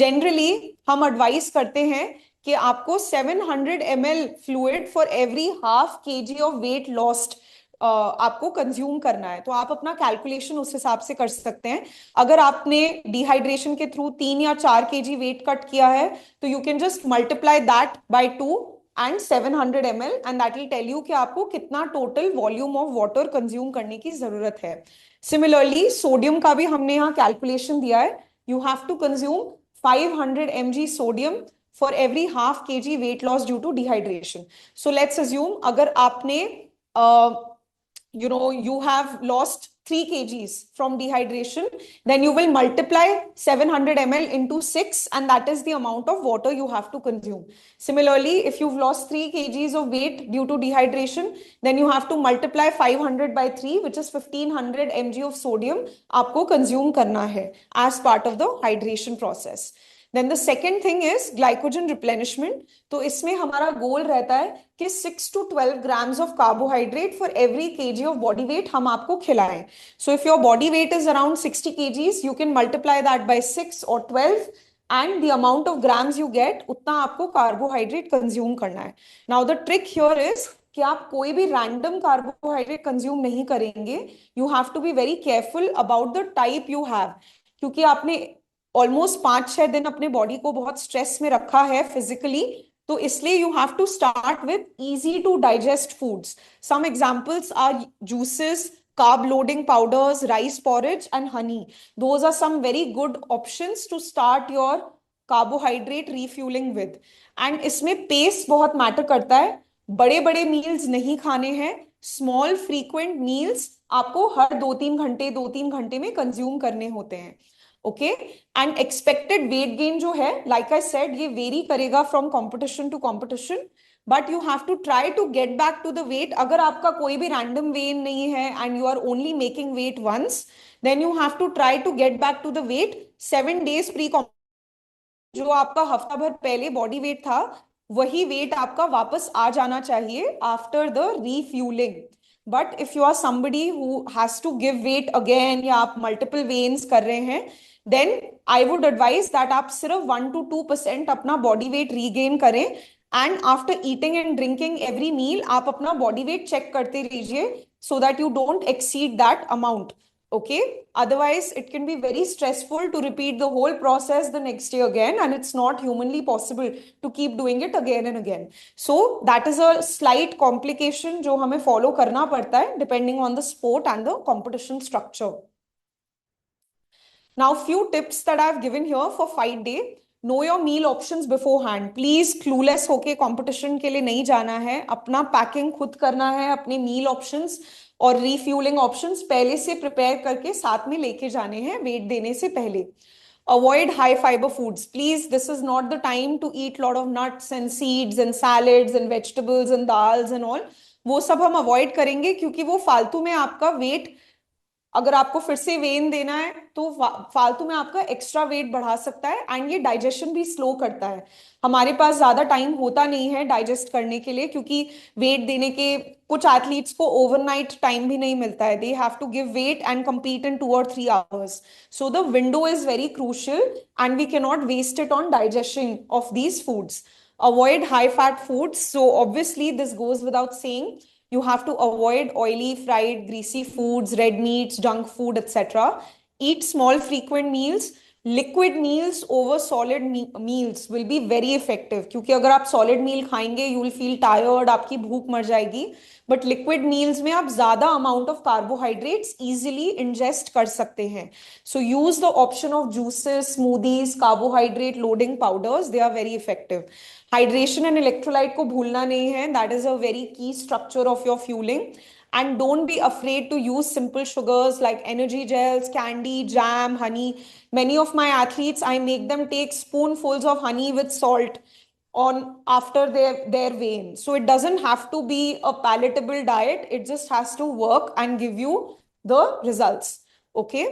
Generally हम advise करते हैं कि आपको 700 ml fluid for every half kg of weight lost आपको कंज्यूम करना है. तो आप अपना कैलकुलेशन उस हिसाब से कर सकते हैं. अगर आपने डिहाइड्रेशन के थ्रू 3 या 4 kg वेट कट किया है तो you can just multiply that by 2 and 700 ml and that will tell you कि आपको कितना total volume of water consume करने की जरूरत है. सिमिलरली सोडियम का भी हमने यहाँ कैलकुलेशन दिया है. You have to consume 500 mg sodium for every half kg weight loss due to dehydration. So let's assume अगर आपने you have lost 3 kgs from dehydration, then you will multiply 700 ml into 6 and that is the amount of water you have to consume. Similarly, if you've lost 3 kgs of weight due to dehydration, then you have to multiply 500 by 3 which is 1500 mg of sodium आपको consume करना है as part of the hydration process. Then the second thing is glycogen replenishment. तो इसमें हमारा गोल रहता है कि 6 to 12 grams of carbohydrate for every kg of body weight हम आपको खिलाएं. So if your body weight is around 60 kgs, you can multiply that by 6 or 12 and the amount of grams you get उतना आपको carbohydrate consume करना है. Now the trick here is कि आप कोई भी रैंडम कार्बोहाइड्रेट कंज्यूम नहीं करेंगे. You have to be very careful about the type you have, क्योंकि आपने ऑलमोस्ट 5-6 दिन अपने बॉडी को बहुत स्ट्रेस में रखा है फिजिकली. तो इसलिए you have to start with easy to digest foods. Some examples are juices, carb loading powders, rice porridge and honey. Those are some very good options to start your carbohydrate refueling with. And इसमें pace बहुत matter करता है. बड़े बड़े meals नहीं खाने हैं. Small frequent meals आपको हर 2-3 घंटे में कंज्यूम करने होते हैं. Okay. And expected weight gain जो है, लाइक आई सेड, ये वेरी करेगा from competition to competition, but you have to try to get back to the weight. अगर आपका कोई भी रैंडम वेन नहीं है and you are only making weight once, then you have to try to get back to the weight 7 days pre जो आपका हफ्ता भर पहले बॉडी वेट था वही वेट आपका वापस आ जाना चाहिए after the refuelling. But if you are somebody who has to give weight again या आप मल्टीपल वेन्स कर रहे हैं, देन आई वुड एडवाइज दैट आप सिर्फ 1 to 2% अपना बॉडी वेट रीगेन करें. And after eating and drinking every meal आप अपना बॉडी वेट चेक करते रहिए so that you don't exceed that amount. Okay, otherwise it can be very stressful to repeat the whole process the next day again, and it's not humanly possible to keep doing it again and again. So that is a slight complication जो हमें follow करना पड़ता है depending on the sport and the competition structure. Now, few tips that I've given here for fight day. Know your meal options beforehand. Please clueless होके competition के लिए नहीं जाना है. अपना packing खुद करना है. अपने meal options और refueling options पहले से prepare करके साथ में लेके जाने हैं weight देने से पहले. Avoid high fiber foods. Please, this is not the time to eat lot of nuts and seeds and salads and vegetables and dals and all. वो सब हम avoid करेंगे क्योंकि वो फालतू में आपका weight, अगर आपको फिर से वेन देना है तो फालतू में आपका एक्स्ट्रा वेट बढ़ा सकता है. एंड ये डाइजेशन भी स्लो करता है. हमारे पास ज्यादा टाइम होता नहीं है डाइजेस्ट करने के लिए, क्योंकि वेट देने के कुछ एथलीट्स को ओवरनाइट टाइम भी नहीं मिलता है. They have to give weight and compete in 2 or 3 hours. So the window is very crucial and we cannot waste it on digestion of these foods. Avoid high fat foods. So obviously this goes without saying. You have to avoid oily, fried, greasy foods, red meats, junk food, etc. Eat small, frequent meals. Liquid meals over solid meals will be very effective. क्योंकि अगर आप solid meal खाएंगे, you will feel tired, आपकी भूख मर जाएगी. But liquid meals में आप ज़्यादा amount of carbohydrates easily ingest कर सकते हैं. So use the option of juices, smoothies, carbohydrate loading powders. They are very effective. Hydration and electrolyte को भूलना नहीं है. That is a very key structure of your fueling. And don't be afraid to use simple sugars like energy gels, candy, jam, honey. Many of my athletes, I make them take spoonfuls of honey with salt on after their vein. So it doesn't have to be a palatable diet. It just has to work and give you the results. Okay.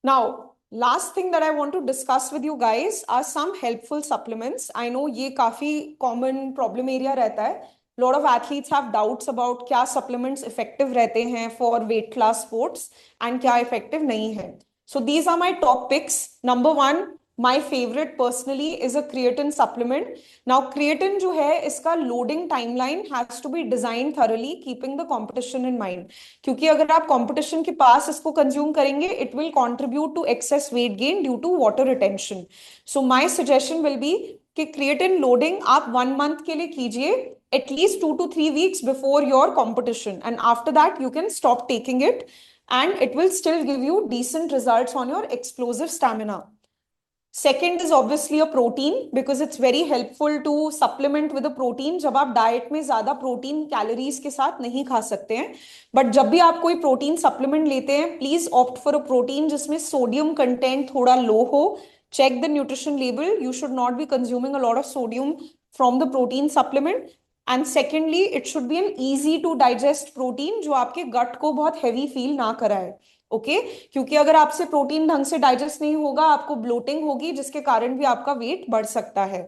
Now, last thing that I want to discuss with you guys are some helpful supplements. I know ये काफी common problem area रहता है. Lot of athletes have doubts about क्या supplements effective रहते हैं for weight class sports and क्या effective नहीं है. So these are my top picks. Number 1, my favorite personally is a creatine supplement. Now creatine जो है इसका loading timeline has to be designed thoroughly keeping the competition in mind. क्योंकि अगर आप competition के पास इसको consume करेंगे, it will contribute to excess weight gain due to water retention. So my suggestion will be कि creatine loading आप 1 month के लिए कीजिए at least 2 to 3 weeks before your competition, and after that you can stop taking it and it will still give you decent results on your explosive stamina. Second is obviously a protein because it's very helpful to supplement with a protein जब आप diet में ज्यादा protein calories के साथ नहीं खा सकते हैं. बट जब भी आप कोई प्रोटीन सप्लीमेंट लेते हैं, please opt for a protein जिसमें सोडियम कंटेंट थोड़ा लो हो. Check the nutrition label. You should not be consuming a lot of sodium from the protein supplement. And secondly, it should be an easy to digest protein जो आपके gut को बहुत heavy feel ना कराए. Okay क्योंकि अगर आपसे protein ढंग से डाइजेस्ट नहीं होगा, आपको ब्लोटिंग होगी जिसके कारण भी आपका वेट बढ़ सकता है.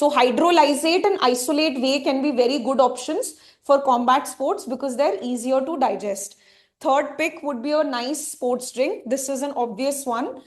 So hydrolyzate and isolate whey can be very good options for combat sports because they're easier to digest. Third pick would be a nice sports drink. This is an obvious one.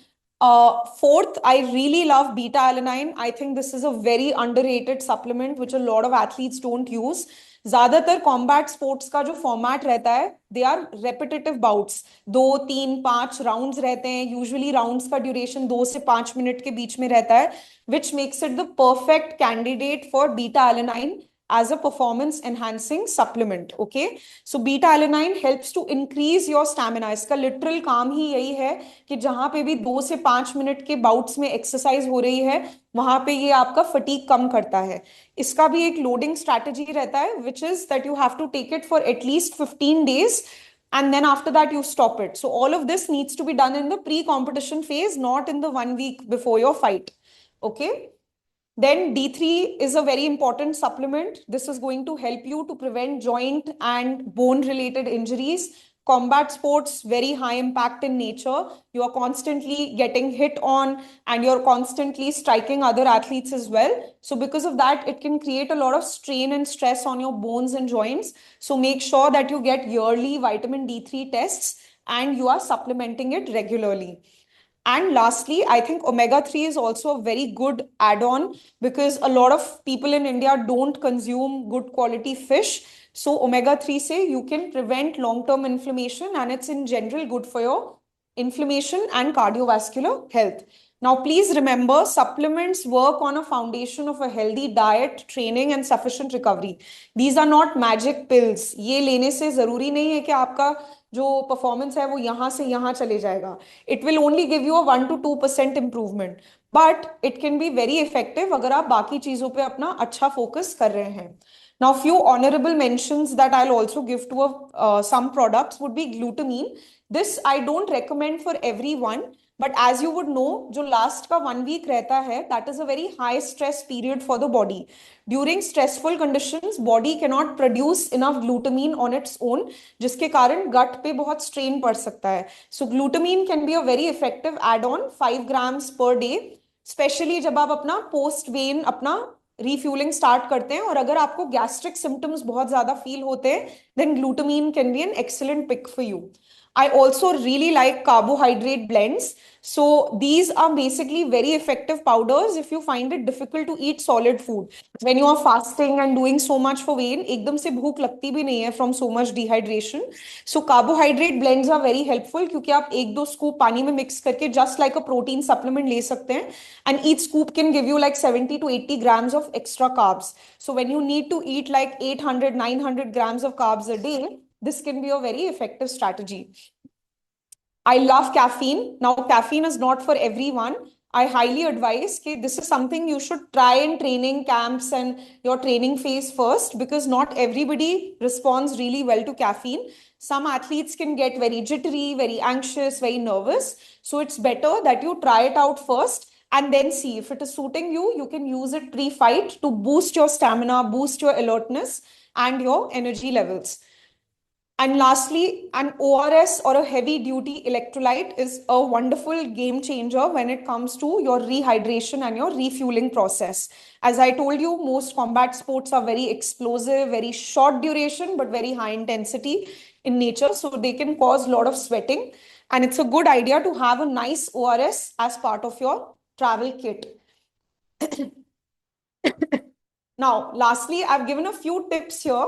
Fourth, I really love beta alanine. I think this is a very underrated supplement which a lot of athletes don't use. ज्यादातर combat sports का जो format रहता है, they are repetitive bouts. 2, 3, 5 rounds रहते हैं. Usually rounds का duration 2 से 5 minute के बीच में रहता है, which makes it the perfect candidate for beta alanine as a performance enhancing supplement. Okay, so beta alanine helps to increase your stamina. इसका literal काम ही यही है कि जहां पे भी 2 से 5 मिनट के बाउट्स में एक्सरसाइज हो रही है, वहां पे ये आपका फटीग कम करता है. इसका भी एक लोडिंग स्ट्रैटेजी रहता है, which is that you have to take it for at least 15 days and then after that you stop it. So all of this needs to be done in the pre-competition phase, not in the 1 week before your fight. Okay. Then D3 is a very important supplement. This is going to help you to prevent joint and bone related injuries. Combat sports, very high impact in nature. You are constantly getting hit on and you're constantly striking other athletes as well. So because of that, it can create a lot of strain and stress on your bones and joints. So make sure that you get yearly vitamin D3 tests and you are supplementing it regularly. And lastly, I think omega 3 is also a very good add on because a lot of people in India don't consume good quality fish. So, omega 3 say you can prevent long term inflammation and it's in general good for your inflammation and cardiovascular health. Now, please remember supplements work on a foundation of a healthy diet, training, and sufficient recovery. These are not magic pills. ये लेने से जरूरी नहीं है कि आपका जो performance है वो यहाँ से यहाँ चले जाएगा. It will only give you a 1 to 2% improvement. But it can be very effective अगर आप बाकी चीजों पे अपना अच्छा फोकस कर रहे हैं. Now, few honorable mentions that I'll also give to some products would be glutamine. This I don't recommend for everyone, but as you would know, जो last का 1 week रहता है, that is a very high stress period for the body. During stressful conditions, body cannot produce enough glutamine on its own, जिसके कारण gut पे बहुत strain पड़ सकता है. So glutamine can be a very effective add-on, 5 grams per day, specially जब आप अपना पोस्ट वेन अपना रीफ्यूलिंग स्टार्ट करते हैं और अगर आपको गैस्ट्रिक सिम्टम्स बहुत ज्यादा फील होते हैं then glutamine can be an excellent pick for you. I also really like carbohydrate blends. So these are basically very effective powders if you find it difficult to eat solid food. When you are fasting and doing so much for weight, एकदम से भूख लगती भी नहीं है from so much dehydration. So carbohydrate blends are very helpful क्योंकि आप एक दो स्कूप पानी में मिक्स करके just like a protein supplement ले सकते हैं. And each scoop can give you like 70 to 80 grams of extra carbs. So when you need to eat like 800, 900 grams of carbs a day, this can be a very effective strategy. I love caffeine. Now, caffeine is not for everyone. I highly advise that this is something you should try in training camps and your training phase first because not everybody responds really well to caffeine. Some athletes can get very jittery, very anxious, very nervous. So it's better that you try it out first and then see if it is suiting you. You can use it pre-fight to boost your stamina, boost your alertness and your energy levels. And lastly, an ORS or a heavy duty electrolyte is a wonderful game changer when it comes to your rehydration and your refueling process. As I told you, most combat sports are very explosive, very short duration, but very high intensity in nature. So they can cause a lot of sweating. And it's a good idea to have a nice ORS as part of your travel kit. Now, lastly, I've given a few tips here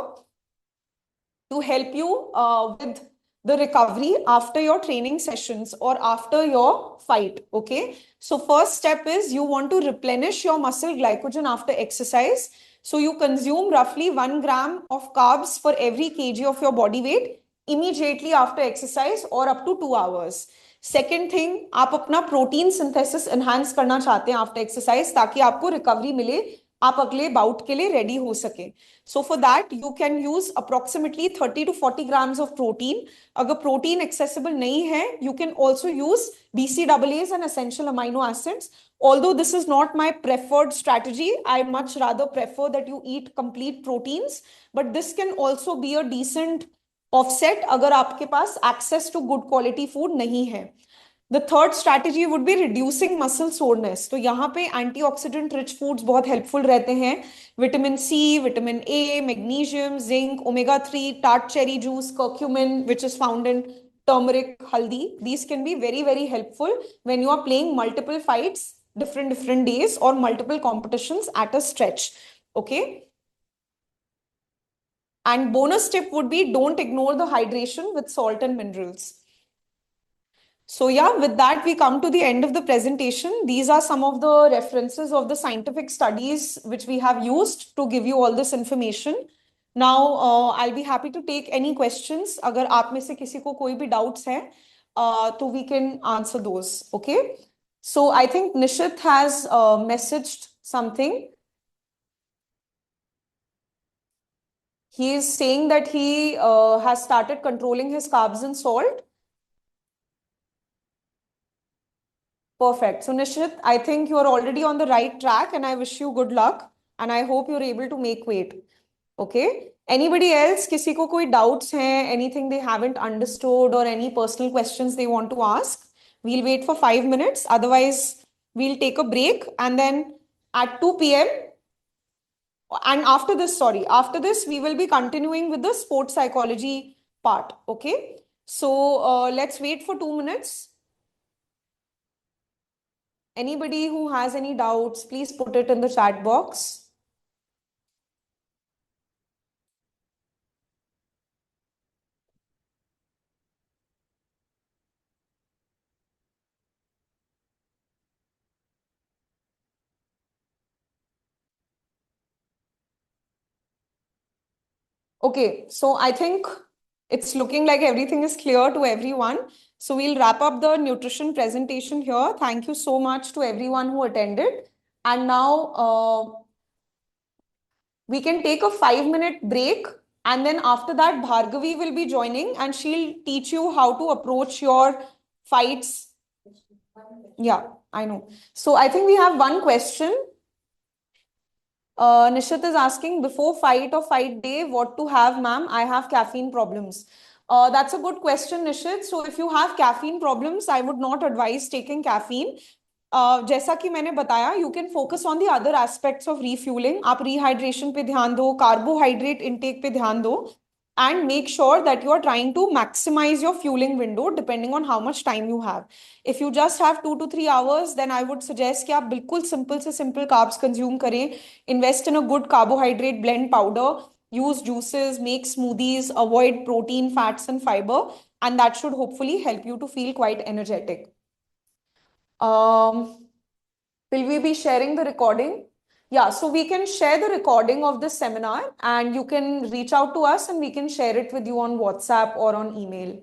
to help you with the recovery after your training sessions or after your fight. Okay. So first step is you want to replenish your muscle glycogen after exercise. So you consume roughly 1 gram of carbs for every kg of your body weight immediately after exercise or up to 2 hours. Second thing आप अपना protein synthesis enhance करना चाहते हैं after exercise ताकि आपको recovery मिले आप अगले बाउट के लिए रेडी हो सके. So for that you can use approximately 30 to 40 grams of protein. अगर प्रोटीन एक्सेसिबल नहीं है you can also use BCAAs and essential amino acids. Although this is not my preferred strategy, I much rather prefer that you eat complete proteins, but this can also be a decent offset अगर आपके पास access to good quality food नहीं है. The third strategy would be reducing muscle soreness. तो यहाँ पे antioxidant rich foods बहुत helpful रहते हैं. Vitamin C, vitamin A, magnesium, zinc, omega 3, tart cherry juice, curcumin, which is found in turmeric, haldi. These can be very, very helpful when you are playing multiple fights, different days or multiple competitions at a stretch. Okay. And bonus tip would be don't ignore the hydration with salt and minerals. So yeah, with that, we come to the end of the presentation. These are some of the references of the scientific studies which we have used to give you all this information. Now, I'll be happy to take any questions. अगर आप में से किसी को कोई भी doubts हैं, तो we can answer those. Okay. So I think Nishit has messaged something. He is saying that he has started controlling his carbs and salt. Perfect. So Nishit, I think you are already on the right track and I wish you good luck and I hope you're able to make weight. Okay, anybody else, किसी को कोई doubts हैं, anything they haven't understood or any personal questions they want to ask? We'll wait for 5 minutes. Otherwise, we'll take a break and then at 2 p.m. and after this, sorry, after this, we will be continuing with the sports psychology part. Okay, so let's wait for 2 minutes. Anybody who has any doubts, please put it in the chat box. Okay, so I think it's looking like everything is clear to everyone. So we'll wrap up the nutrition presentation here. Thank you so much to everyone who attended. And now we can take a 5 minute break. And then after that, Bhargavi will be joining and she'll teach you how to approach your fights. Yeah, I know. So I think we have one question. Nishit is asking, before fight or fight day, what to have, ma'am? I have caffeine problems. That's a good question, Nishit. So if you have caffeine problems, I would not advise taking caffeine. जैसा कि मैंने बताया, you can focus on the other aspects of refueling. आप rehydration पे ध्यान दो, carbohydrate intake पे ध्यान दो, and make sure that you are trying to maximize your fueling window depending on how much time you have. If you just have 2 to 3 hours, then I would suggest कि आप बिल्कुल simple से simple carbs consume करें. Invest in a good carbohydrate blend powder. Use juices, make smoothies, avoid protein, fats, and fiber, and that should hopefully help you to feel quite energetic. Um, will we be sharing the recording? Yeah, so we can share the recording of this seminar and you can reach out to us and we can share it with you on WhatsApp or on email.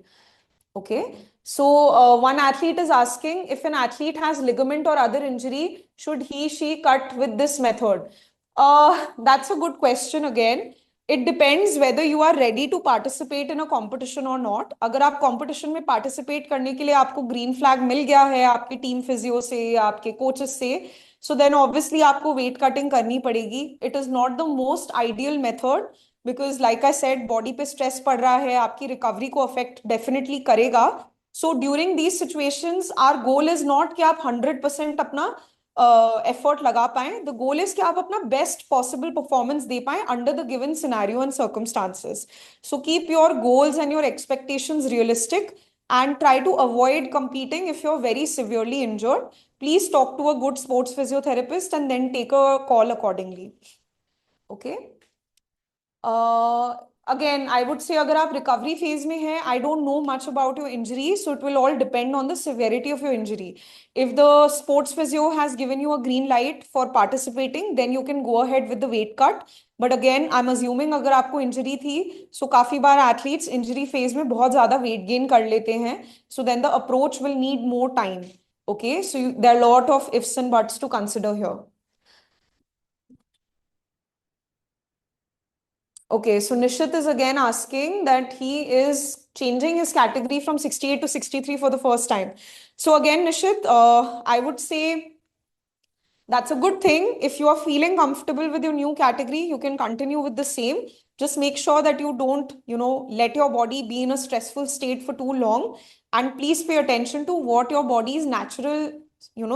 Okay. So one athlete is asking, if an athlete has ligament or other injury, should he, she cut with this method? That's a good question again. It depends whether you are ready to participate in a competition or not. अगर आप competition में participate करने के लिए आपको green flag मिल गया है आपकी team physio से या आपके coaches से, so then obviously आपको weight cutting करनी पड़ेगी. It is not the most ideal method because like I said, body पे stress पड़ रहा है, आपकी recovery को affect definitely करेगा. So during these situations, our goal is not कि आप 100% अपना एफर्ट लगा पाए. द गोल इज कि आप अपना बेस्ट पॉसिबल परफॉर्मेंस दे पाए under the given scenario and circumstances. So keep your goals and your expectations realistic and try to avoid competing if you're very severely injured. Please talk to a good sports physiotherapist and then take a call accordingly. Okay. Again, I would say अगर आप recovery phase में हैं, I don't know much about your injury, so it will all depend on the severity of your injury. If the sports physio has given you a green light for participating, then you can go ahead with the weight cut. But again, I'm assuming अगर आपको injury थी, so काफी बार athletes injury phase में बहुत ज़्यादा weight gain कर लेते हैं, so then the approach will need more time. Okay, so there are a lot of ifs and buts to consider here. Okay, so Nishit is again asking that he is changing his category from 68 to 63 for the first time. So again, Nishit, I would say that's a good thing. If you are feeling comfortable with your new category, you can continue with the same. Just make sure that you don't, let your body be in a stressful state for too long. And please pay attention to what your body's natural,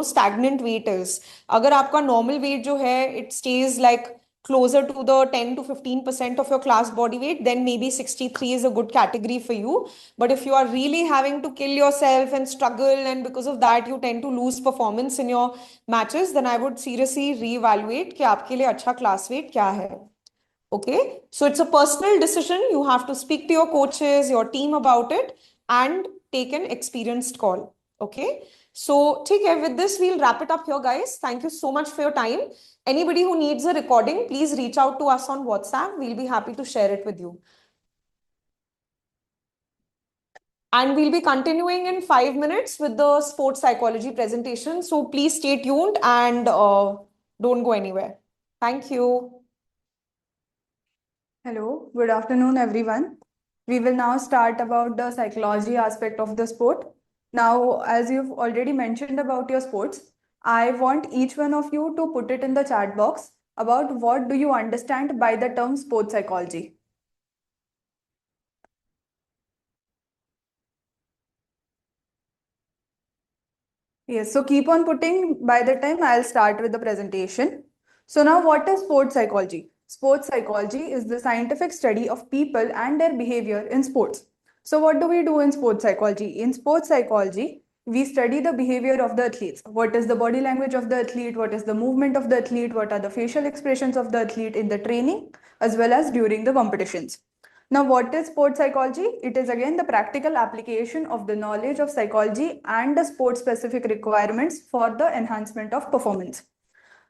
stagnant weight is. अगर आपका normal weight जो है, it stays like closer to the 10 to 15% of your class body weight, then maybe 63 is a good category for you. But if you are really having to kill yourself and struggle, and because of that you tend to lose performance in your matches, then I would seriously reevaluate कि आपके लिए अच्छा class weight क्या है. Okay, so it's a personal decision. You have to speak to your coaches, your team about it, and take an experienced call. Okay, so ठीक है, with this we'll wrap it up here, guys. Thank you so much for your time. Anybody who needs a recording, please reach out to us on WhatsApp. We'll be happy to share it with you. And we'll be continuing in 5 minutes with the sports psychology presentation. So please stay tuned and don't go anywhere. Thank you. Hello, good afternoon, everyone. We will now start about the psychology aspect of the sport. Now, as you've already mentioned about your sports, I want each one of you to put it in the chat box about what do you understand by the term sports psychology. Yes, so keep on putting. By the time I'll start with the presentation. So now what is sports psychology? Sports psychology is the scientific study of people and their behavior in sports. So what do we do in sports psychology? In sports psychology, we study the behavior of the athletes. What is the body language of the athlete? What is the movement of the athlete? What are the facial expressions of the athlete in the training as well as during the competitions? Now, what is sports psychology? It is again the practical application of the knowledge of psychology and the sport specific requirements for the enhancement of performance.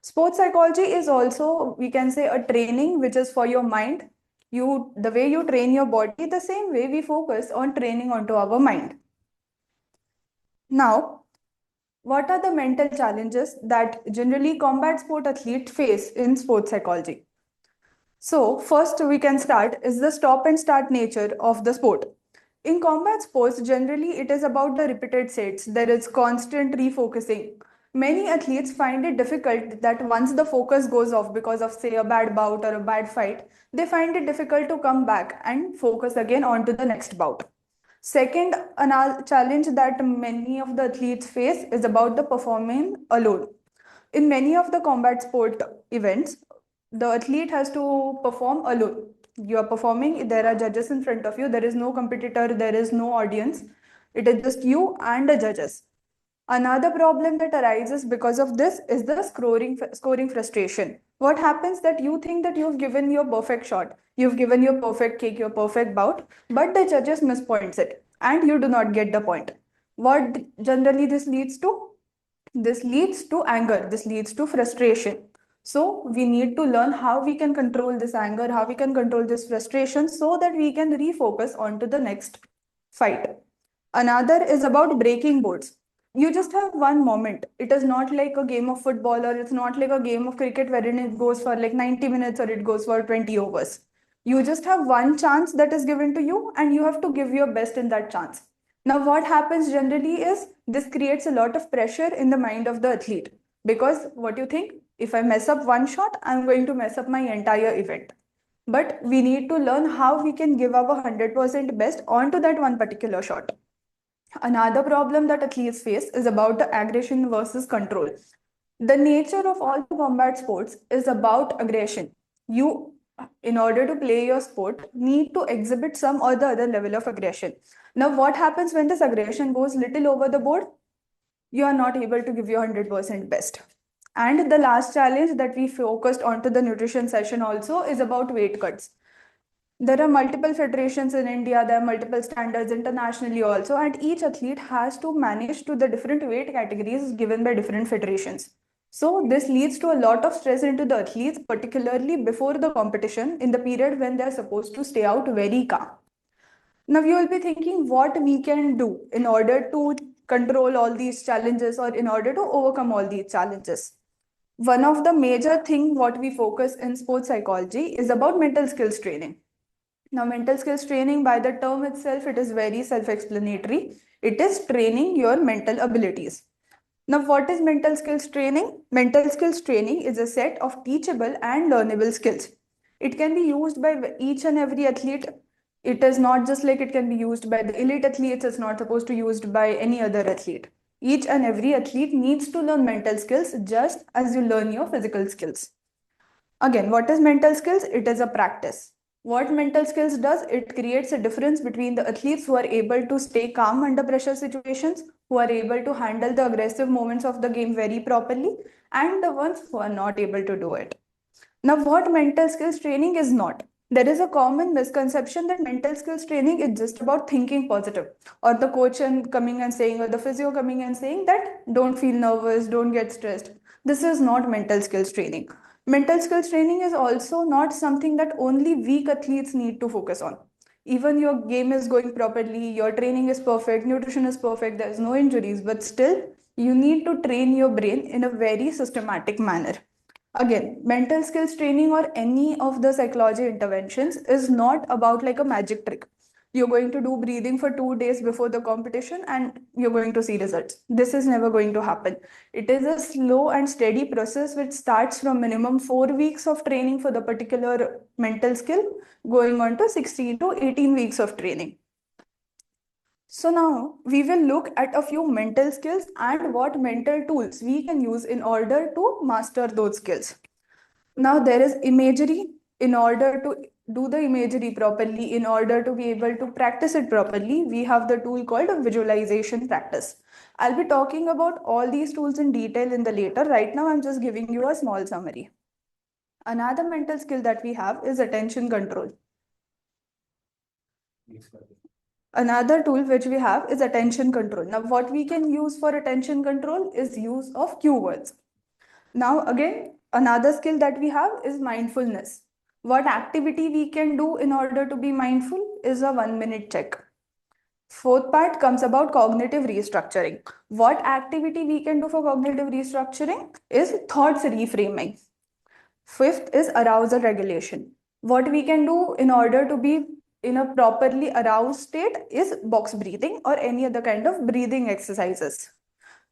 Sports psychology is also, we can say, a training which is for your mind. The way you train your body, the same way we focus on training onto our mind. Now, what are the mental challenges that generally combat sport athletes face in sports psychology? So, first we can start is the stop and start nature of the sport. In combat sports, generally it is about the repeated sets. There is constant refocusing. Many athletes find it difficult that once the focus goes off because of, say, a bad bout or a bad fight, they find it difficult to come back and focus again onto the next bout. Second, another challenge that many of the athletes face is about the performing alone. In many of the combat sport events, the athlete has to perform alone. You are performing, there are judges in front of you, there is no competitor, there is no audience. It is just you and the judges. Another problem that arises because of this is the scoring frustration. What happens that you think that you've given your perfect shot, you've given your perfect kick, your perfect bout, but the judges mispoints it and you do not get the point. What generally this leads to? This leads to anger, this leads to frustration. So we need to learn how we can control this anger, how we can control this frustration so that we can refocus onto the next fight. Another is about breaking boards. You just have one moment. It is not like a game of football or it's not like a game of cricket wherein it goes for like 90 minutes or it goes for 20 overs. You just have one chance that is given to you and you have to give your best in that chance. Now, what happens generally is this creates a lot of pressure in the mind of the athlete because what you think, if I mess up one shot, I'm going to mess up my entire event. But we need to learn how we can give our 100% best onto that one particular shot. Another problem that athletes face is about the aggression versus control. The nature of all the combat sports is about aggression. You, in order to play your sport, need to exhibit some or the other level of aggression. Now, what happens when this aggression goes little over the board? You are not able to give your 100% best. And the last challenge that we focused onto the nutrition session also is about weight cuts. There are multiple federations in India, there are multiple standards internationally also, and each athlete has to manage to the different weight categories given by different federations. So this leads to a lot of stress into the athletes, particularly before the competition in the period when they're supposed to stay out very calm. Now you will be thinking what we can do in order to control all these challenges or in order to overcome all these challenges. One of the major thing what we focus in sports psychology is about mental skills training. Now, mental skills training, by the term itself, it is very self-explanatory. It is training your mental abilities. Now, what is mental skills training? Mental skills training is a set of teachable and learnable skills. It can be used by each and every athlete. It is not just like it can be used by the elite athletes. It's not supposed to be used by any other athlete. Each and every athlete needs to learn mental skills just as you learn your physical skills. Again, what is mental skills? It is a practice. What mental skills does, it creates a difference between the athletes who are able to stay calm under pressure situations, who are able to handle the aggressive moments of the game very properly, and the ones who are not able to do it. Now, what mental skills training is not. There is a common misconception that mental skills training is just about thinking positive, or the coach coming and saying, or the physio coming and saying that don't feel nervous, don't get stressed. This is not mental skills training. Mental skills training is also not something that only weak athletes need to focus on. Even your game is going properly, your training is perfect, nutrition is perfect, there's no injuries, but still you need to train your brain in a very systematic manner. Again, mental skills training or any of the psychology interventions is not about like a magic trick. you're going to do breathing for 2 days before the competition and you're going to see results. This is never going to happen. It is a slow and steady process which starts from minimum 4 weeks of training for the particular mental skill, going on to 16 to 18 weeks of training. So now we will look at a few mental skills and what mental tools we can use in order to master those skills. Now there is imagery. In order to do the imagery properly, in order to be able to practice it properly, we have the tool called visualization practice. I'll be talking about all these tools in detail in the later. Right now, I'm just giving you a small summary. Another mental skill that we have is attention control. Another tool which we have is attention control. Now, what we can use for attention control is use of cue words. Now, again, another skill that we have is mindfulness. What activity we can do in order to be mindful is a 1 minute check. Fourth part comes about cognitive restructuring. What activity we can do for cognitive restructuring is thoughts reframing. Fifth is arousal regulation. What we can do in order to be in a properly aroused state is box breathing or any other kind of breathing exercises.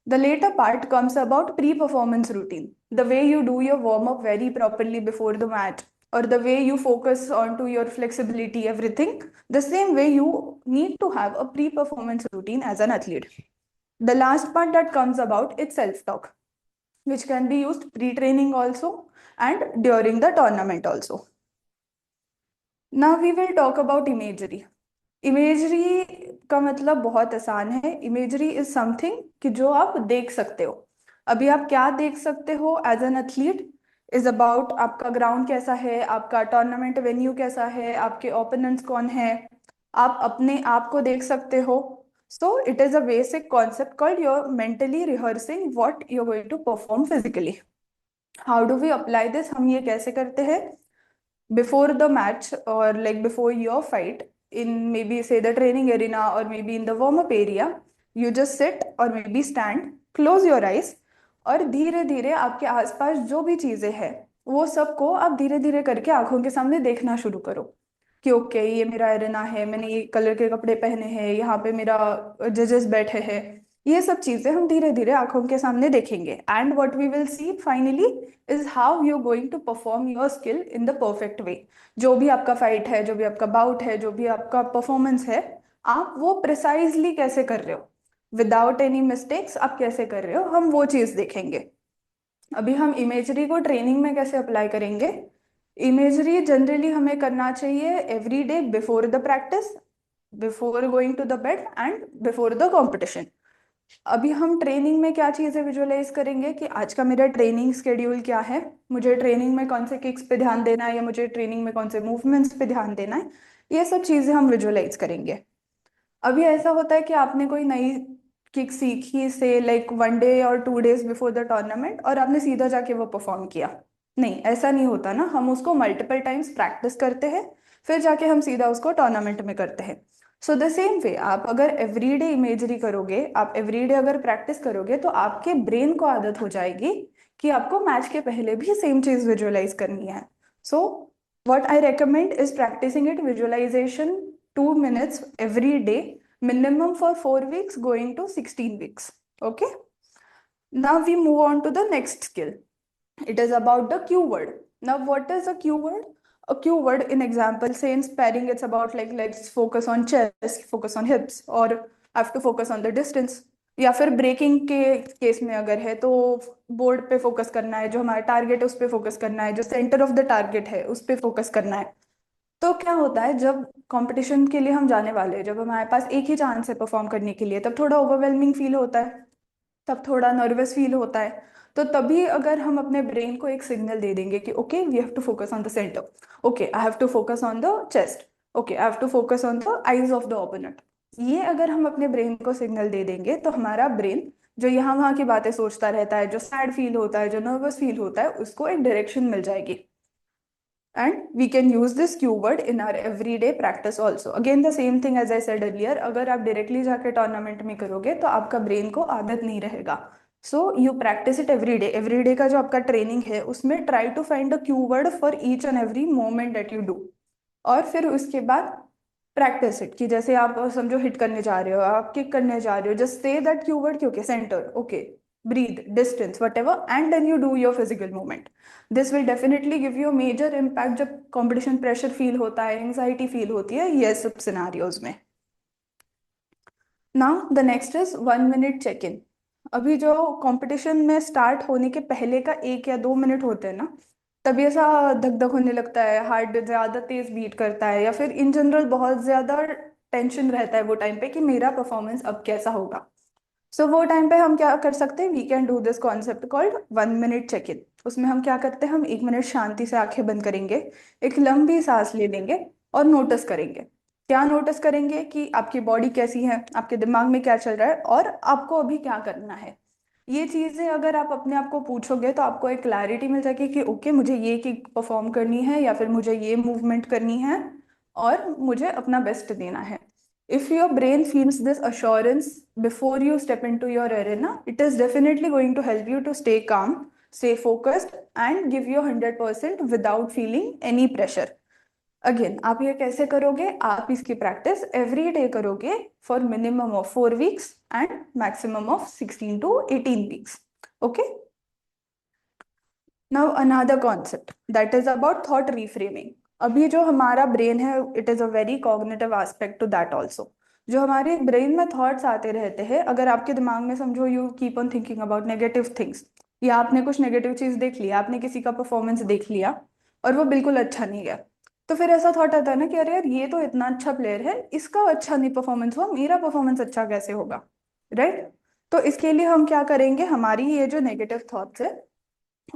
The later part comes about pre-performance routine. The way you do your warm-up very properly before the match, or the way you focus onto your flexibility, everything. The same way you need to have a pre-performance routine as an athlete. The last part that comes about is self-talk, which can be used pre-training also and during the tournament also. Now we will talk about imagery. Imagery का मतलब बहुत आसान है. Imagery is something कि जो आप देख सकते हो. अभी आप क्या देख सकते हो as an athlete is about आपका ग्राउंड कैसा है, आपका टूर्नामेंट वेन्यू कैसा है, आपके ओपोनेंट्स कौन है, आप अपने आप को देख सकते हो. So it is a basic concept called your mentally rehearsing what you are going to perform physically. How do we apply this? हम ये कैसे करते हैं? बिफोर द मैच और like before your fight, in maybe say the training arena or maybe in the warm up area, you just sit or maybe stand, close your eyes और धीरे धीरे आपके आसपास जो भी चीजें हैं वो सबको आप धीरे धीरे करके आंखों के सामने देखना शुरू करो कि ओके ये मेरा एरिना है, मैंने ये कलर के कपड़े पहने हैं, यहाँ पे मेरा जजेस बैठे हैं. ये सब चीजें हम धीरे धीरे आंखों के सामने देखेंगे. And what we will see finally is how you going to perform your skill in the perfect way. जो भी आपका फाइट है, जो भी आपका बाउट है, जो भी आपका परफॉर्मेंस है, आप वो प्रिसाइजली कैसे कर रहे हो, विदाउट एनी मिस्टेक्स आप कैसे कर रहे हो, हम वो चीज देखेंगे. अभी हम इमेजरी को ट्रेनिंग में कैसे अप्लाई करेंगे. इमेजरी जनरली हमें करना चाहिए every day before the practice, before going to the bed and before the competition. अभी हम ट्रेनिंग में क्या चीजें विजुअलाइज करेंगे कि आज का मेरा ट्रेनिंग शेड्यूल क्या है, मुझे ट्रेनिंग में कौन से किक्स पे ध्यान देना है या मुझे ट्रेनिंग में कौन से मूवमेंट्स पे ध्यान देना है. ये सब चीजें हम विजुअलाइज करेंगे. अभी ऐसा होता है कि आपने कोई नई किक सीखी से लाइक 1 डे और 2 डेज बिफोर द टूर्नामेंट और आपने सीधा जाके वो परफॉर्म किया. नहीं, ऐसा नहीं होता ना. हम उसको मल्टीपल टाइम्स प्रैक्टिस करते हैं, फिर जाके हम सीधा उसको टूर्नामेंट में करते हैं. सो द सेम वे आप अगर एवरीडे इमेजरी करोगे, आप एवरीडे अगर प्रैक्टिस करोगे तो आपके ब्रेन को आदत हो जाएगी कि आपको मैच के पहले भी सेम चीज विजुअलाइज करनी है. So what I recommend is practising it visualisation 2 minutes every day, minimum for 4 weeks going to 16 weeks. Okay. Now we move on to the next skill. It is about the cue word. Now what is a cue word? A cue word in example, say in sparring, it's about like let's focus on chest, focus on hips, or I have to focus on the distance. या फिर breaking के case में अगर है तो board पे focus करना है, जो हमारा टारगेट है उस पे फोकस करना है, जो सेंटर ऑफ द टारगेट है उस पे फोकस करना है. तो क्या होता है जब कंपटीशन के लिए हम जाने वाले हैं, जब हमारे पास एक ही चांस है परफॉर्म करने के लिए, तब थोड़ा ओवरवेलमिंग फील होता है, तब थोड़ा नर्वस फील होता है. तो तभी अगर हम अपने ब्रेन को एक सिग्नल दे देंगे कि okay we have to focus on the centre, okay I have to focus on the chest, okay I have to focus on the eyes of the opponent. ये अगर हम अपने ब्रेन को सिग्नल दे देंगे तो हमारा ब्रेन जो यहाँ वहाँ की बातें सोचता रहता है, जो सैड फील होता है, जो नर्वस फील होता है, उसको एक डायरेक्शन मिल जाएगी. And we can use this cue word in our everyday practice also. Again, the same thing as I said earlier, अगर आप directly जाके टूर्नामेंट में करोगे तो आपका ब्रेन को आदत नहीं रहेगा. So you practice it every day. Every day का जो आपका ट्रेनिंग है उसमें try to find a cue word for each and every moment that you do. और फिर उसके बाद प्रैक्टिस इट, कि जैसे आप समझो हिट करने जा रहे हो, आप किक करने जा रहे हो, जस्ट से दैट कीवर्ड कि okay centre, okay breathe, distance, whatever, and then you do your physical movement. This will definitely give you a major impact जब competition pressure feel होता है, anxiety feel होती है, ये सब scenarios में. Now the next is 1 minute check-in. अभी जो कंपटीशन में स्टार्ट होने के पहले का 1 या 2 मिनट होते हैं ना, तभी ऐसा धक धक होने लगता है, हार्ट ज्यादा तेज बीट करता है, या फिर इन जनरल बहुत ज्यादा टेंशन रहता है वो टाइम पे कि मेरा परफॉर्मेंस अब कैसा होगा. सो वो टाइम पे हम क्या कर सकते हैं, we can do this concept called 1 minute check in. उसमें हम क्या करते हैं, हम 1 मिनट शांति से आंखें बंद करेंगे, एक लंबी सांस ले लेंगे और नोटिस करेंगे. क्या नोटिस करेंगे कि आपकी बॉडी कैसी है, आपके दिमाग में क्या चल रहा है, और आपको अभी क्या करना है. ये चीजें अगर आप अपने आप को पूछोगे तो आपको एक क्लैरिटी मिल जाएगी कि ओके मुझे ये किक परफॉर्म करनी है, या फिर मुझे ये मूवमेंट करनी है, और मुझे अपना बेस्ट देना है. If your brain feels this assurance before you step into your arena, it is definitely going to help you to stay calm, stay focused, and give you 100% without feeling any pressure. Again, आप ये कैसे करोगे, आप इसकी practice every day करोगे for minimum of 4 weeks and maximum of 16 to 18 weeks. Okay. Now another concept that is about thought reframing. अभी जो हमारा ब्रेन है, it is a very cognitive aspect to that also. जो हमारे brain में thoughts आते रहते हैं, अगर आपके दिमाग में समझो you keep on thinking about negative things, या आपने कुछ नेगेटिव चीज देख लिया, आपने किसी का परफॉर्मेंस देख लिया और वो बिल्कुल अच्छा नहीं गया, तो फिर ऐसा थॉट आता है ना कि अरे यार ये तो इतना अच्छा प्लेयर है, इसका अच्छा नहीं परफॉर्मेंस हुआ, मेरा परफॉर्मेंस अच्छा कैसे होगा, राइट. तो इसके लिए हम क्या करेंगे, हमारी ये जो नेगेटिव थॉट्स है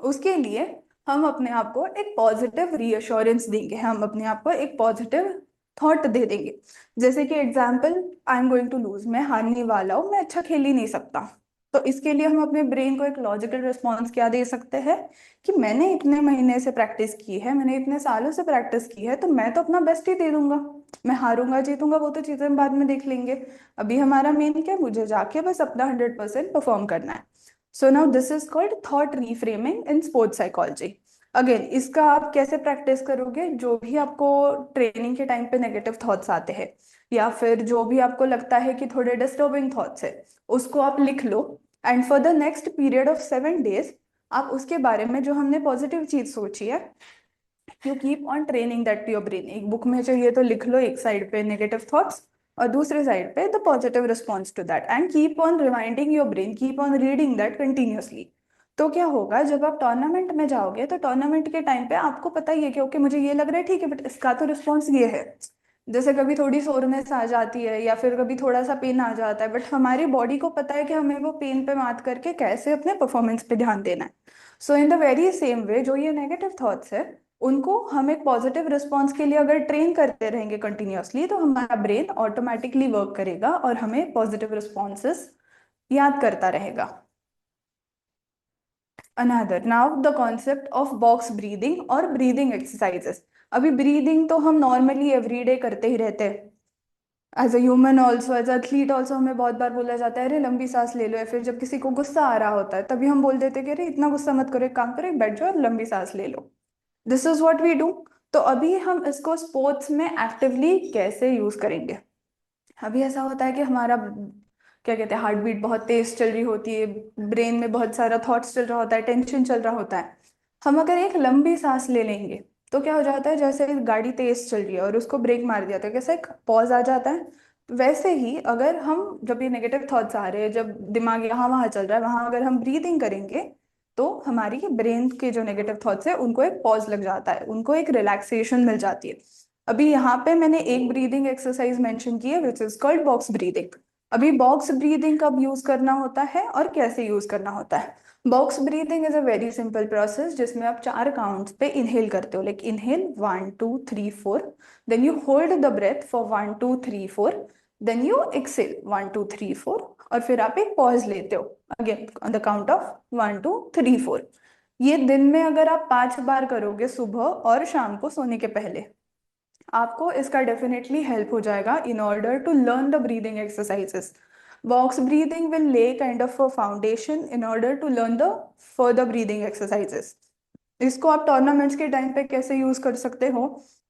उसके लिए हम अपने आप को एक पॉजिटिव रीअश्योरेंस देंगे, हम अपने आप को एक पॉजिटिव थॉट दे देंगे. जैसे कि example, I am going to lose, मैं हारने वाला हूँ, मैं अच्छा खेल ही नहीं सकता. तो इसके लिए हम अपने ब्रेन को एक लॉजिकल रिस्पॉन्स क्या दे सकते हैं कि मैंने इतने महीने से प्रैक्टिस की है, मैंने इतने सालों से प्रैक्टिस की है, तो मैं तो अपना बेस्ट ही दे दूंगा. मैं हारूंगा जीतूंगा वो तो चीजें हम बाद में देख लेंगे. अभी हमारा मेन क्या है, मुझे जाके बस अपना 100% परफॉर्म करना है. So now this is called thought reframing in sports psychology. Again इसका आप कैसे प्रैक्टिस करोगे, जो भी आपको ट्रेनिंग के टाइम पे नेगेटिव थॉट्स आते हैं, या फिर जो भी आपको लगता है कि थोड़े डिस्टर्बिंग थॉट्स है, उसको आप लिख लो. And for the next period of 7 days आप उसके बारे में जो हमने पॉजिटिव चीज सोची है, you keep on training that to your brain. एक बुक में चाहिए तो लिख लो एक साइड पे नेगेटिव थॉट्स और दूसरे साइड पे the positive response to that, and keep on reminding your brain, keep on reading that continuously. तो क्या होगा, जब आप टूर्नामेंट में जाओगे तो टूर्नामेंट के टाइम पे आपको पता ही है कि ओके मुझे ये लग रहा है ठीक है, बट इसका तो रिस्पॉन्स ये है. जैसे कभी थोड़ी सोरनेस आ जाती है या फिर कभी थोड़ा सा पेन आ जाता है, बट हमारी बॉडी को पता है कि हमें वो पेन पे मात करके कैसे अपने परफॉर्मेंस पे ध्यान देना है. So in the very same way जो ये नेगेटिव थॉट्स है, उनको हम एक पॉजिटिव रिस्पॉन्स के लिए अगर ट्रेन करते रहेंगे कंटिन्यूअसली, तो हमारा ब्रेन ऑटोमेटिकली वर्क करेगा और हमें पॉजिटिव रिस्पॉन्सेस याद करता रहेगा. Another now the concept of box breathing और ब्रीदिंग एक्सरसाइजेस. अभी ब्रीदिंग तो हम नॉर्मली एवरीडे करते ही रहते हैं. As a human also, as athlete also, हमें बहुत बार बोला जाता है अरे लंबी सांस ले लो, या फिर जब किसी को गुस्सा आ रहा होता है तभी हम बोल देते हैं कि अरे इतना गुस्सा मत करो, एक काम करो, एक बैठ जाओ और लंबी सांस ले लो. This is what we do. तो अभी हम इसको स्पोर्ट्स में एक्टिवली कैसे यूज करेंगे. अभी ऐसा होता है कि हमारा क्या कहते हैं, हार्ट बीट बहुत तेज चल रही होती है, ब्रेन में बहुत सारा थॉट्स चल रहा होता है, टेंशन चल रहा होता है. हम अगर एक लंबी सांस ले लेंगे तो क्या हो जाता है, जैसे गाड़ी तेज चल रही है और उसको ब्रेक मार दिया तो कैसे एक पॉज आ जाता है. वैसे ही अगर हम, जब ये नेगेटिव थॉट्स आ रहे हैं, जब दिमाग यहाँ वहां चल रहा है, वहां अगर हम ब्रीदिंग करेंगे तो हमारी ब्रेन के जो नेगेटिव थॉट्स है उनको एक पॉज लग जाता है, उनको एक रिलैक्सेशन मिल जाती है. अभी यहाँ पे मैंने एक ब्रीदिंग एक्सरसाइज मेंशन की है which is called box breathing. अभी बॉक्स ब्रीदिंग कब यूज करना होता है और कैसे यूज करना होता है. Box breathing is a very simple process जिसमें आप 4 काउंट्स पे इनहेल करते हो, like inhale 1 2 3 4, then you hold the breath for 1 2 3 4, then you exhale 1 2 3 4, और फिर आप एक पॉज लेते हो again on the count of 1 2 3 4. ये दिन में अगर आप 5 बार करोगे, सुबह और शाम को सोने के पहले, आपको इसका डेफिनेटली हेल्प हो जाएगा in order to learn the breathing exercises. Box breathing will lay kind of a foundation in order to learn the further breathing exercises. इसको आप टूर्नामेंट्स के टाइम पे कैसे यूज कर सकते हो,